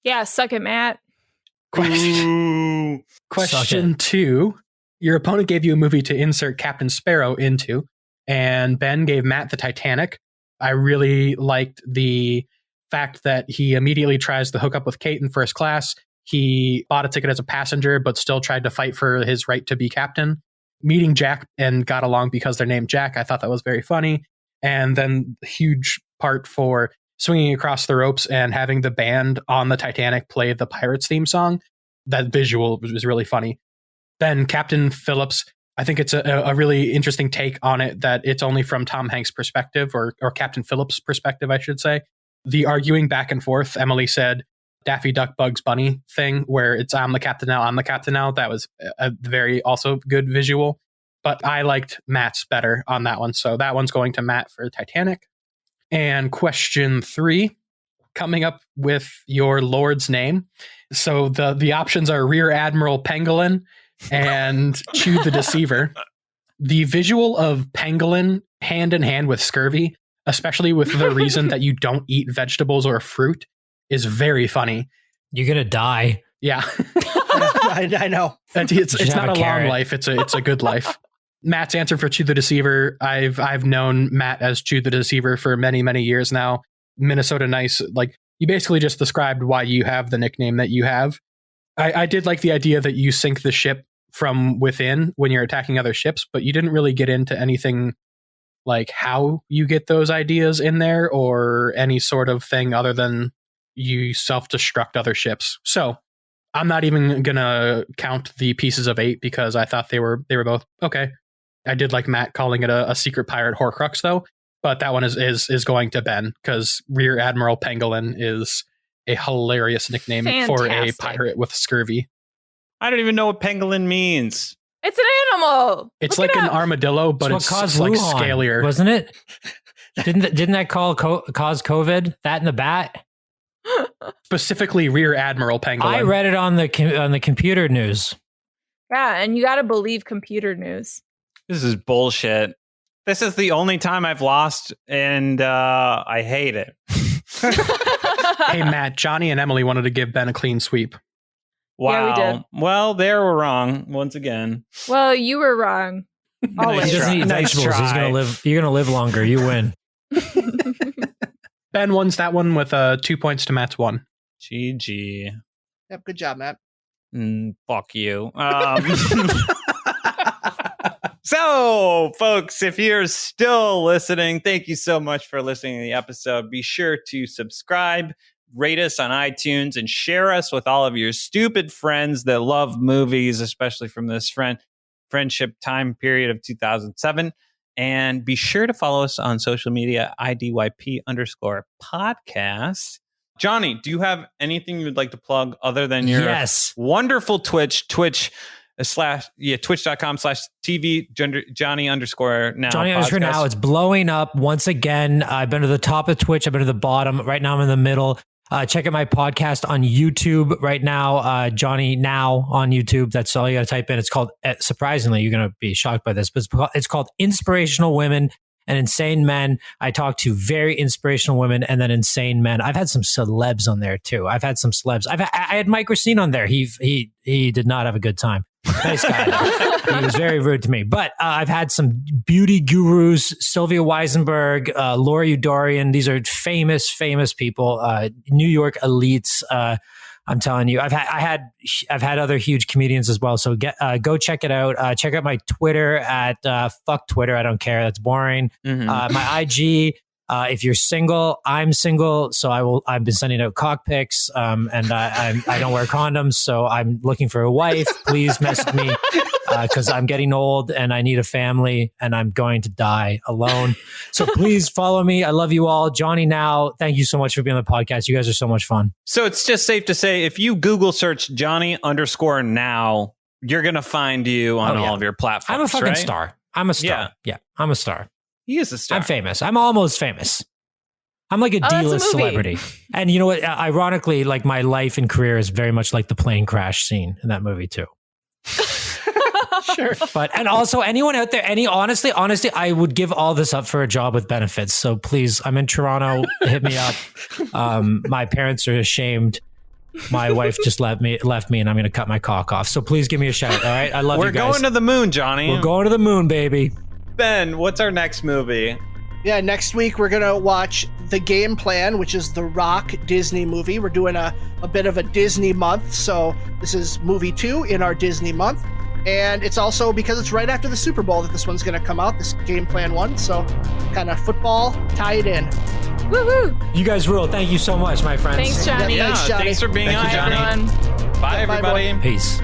Yeah, suck it, Matt. Question 2. Your opponent gave you a movie to insert Captain Sparrow into, and Ben gave Matt the Titanic. I really liked the fact that he immediately tries to hook up with Kate in first class. He bought a ticket as a passenger, but still tried to fight for his right to be captain. Meeting Jack and got along because they're named Jack. I thought that was very funny. And then huge part for swinging across the ropes and having the band on the Titanic play the Pirates theme song. That visual was really funny. Then Captain Phillips, I think it's a really interesting take on it that it's only from Tom Hanks' perspective, or Captain Phillips' perspective, I should say. The arguing back and forth, Emily said, Daffy Duck Bugs Bunny thing, where it's I'm the captain now, I'm the captain now. That was a very also good visual. But I liked Matt's better on that one. So that one's going to Matt for Titanic. And question 3, coming up with your lord's name. So the options are Rear Admiral Pangolin and Chew the Deceiver. The visual of Pangolin hand in hand with scurvy, especially with the reason that you don't eat vegetables or fruit, is very funny. You're going to die. Yeah. I know. It's not a long life. It's a good life. Matt's answer for Chew the Deceiver. I've known Matt as Chew the Deceiver for many, many years now. Minnesota nice. Like, you basically just described why you have the nickname that you have. I did like the idea that you sink the ship from within when you're attacking other ships, but you didn't really get into anything like how you get those ideas in there or any sort of thing other than you self-destruct other ships. So I'm not even gonna count the pieces of 8 because I thought they were both okay. I did like Matt calling it a secret pirate Horcrux though, but that one is going to Ben because Rear Admiral Pangolin is a hilarious nickname for a pirate with scurvy. I don't even know what pangolin means. It's an animal. It's like an armadillo, but it's like scalier, wasn't it? Didn't that cause COVID? That and the bat. Specifically, Rear Admiral Pangolin. I read it on the computer news. Yeah, and you got to believe computer news. This is bullshit. This is the only time I've lost, and I hate it. Hey, Matt, Johnny and Emily wanted to give Ben a clean sweep. Wow. Yeah, we did. Well, they were wrong once again. Well, you were wrong. He doesn't eat vegetables. He's gonna live. You're gonna live longer. You win. Ben wins that one with 2 points to Matt's 1. GG. Yep, good job, Matt. Fuck you. So, folks, if you're still listening, thank you so much for listening to the episode. Be sure to subscribe, rate us on iTunes, and share us with all of your stupid friends that love movies, especially from this friendship time period of 2007. And be sure to follow us on social media, IDYP_podcast. Johnny, do you have anything you'd like to plug other than your wonderful twitch.com/TV Johnny_now. Johnny_now. It's blowing up once again. I've been to the top of Twitch. I've been to the bottom. Right now I'm in the middle. Check out my podcast on YouTube right now. Johnny Now on YouTube. That's all you got to type in. It's called, surprisingly, you're going to be shocked by this, but it's called Inspirational Women and Insane Men. I talk to very inspirational women and then insane men. I've had some celebs on there too. I've had some celebs. I had Mike Racine on there. He did not have a good time. Nice guy. He was very rude to me. But I've had some beauty gurus, Sylvia Weisenberg, Laura Udarian. These are famous people, New York elites. I'm telling you, I've had other huge comedians as well. So go check it out. Check out my Twitter at fuck Twitter. I don't care. That's boring. My IG. If you're single, I'm single, so I've been sending out cock pics, and I don't wear condoms, so I'm looking for a wife. Please message me because I'm getting old and I need a family and I'm going to die alone. So please follow me. I love you all. Johnny Now, thank you so much for being on the podcast. You guys are so much fun. So it's just safe to say if you Google search Johnny_now, you're gonna find you on all of your platforms. I'm a fucking right? star. I'm a star. Yeah, I'm a star. He is a star. I'm famous. I'm almost famous. I'm like a D-list celebrity. And you know what? Ironically, like my life and career is very much like the plane crash scene in that movie too. Sure. And also anyone out there, honestly, I would give all this up for a job with benefits. So please, I'm in Toronto. Hit me up. My parents are ashamed. My wife just left me and I'm going to cut my cock off. So please give me a shout. All right. I love you guys. We're going to the moon, Johnny. We're going to the moon, baby. Ben, what's our next movie? Yeah, next week we're going to watch The Game Plan, which is the Rock Disney movie. We're doing a bit of a Disney month, so this is movie 2 in our Disney month. And it's also because it's right after the Super Bowl that this one's going to come out, this Game Plan 1, so kind of football tied in. Woohoo! You guys rule. Thank you so much, my friends. Thanks, Johnny. Yeah, thanks, Johnny. Thanks for being on, Johnny. Everyone. Bye, everybody. Peace.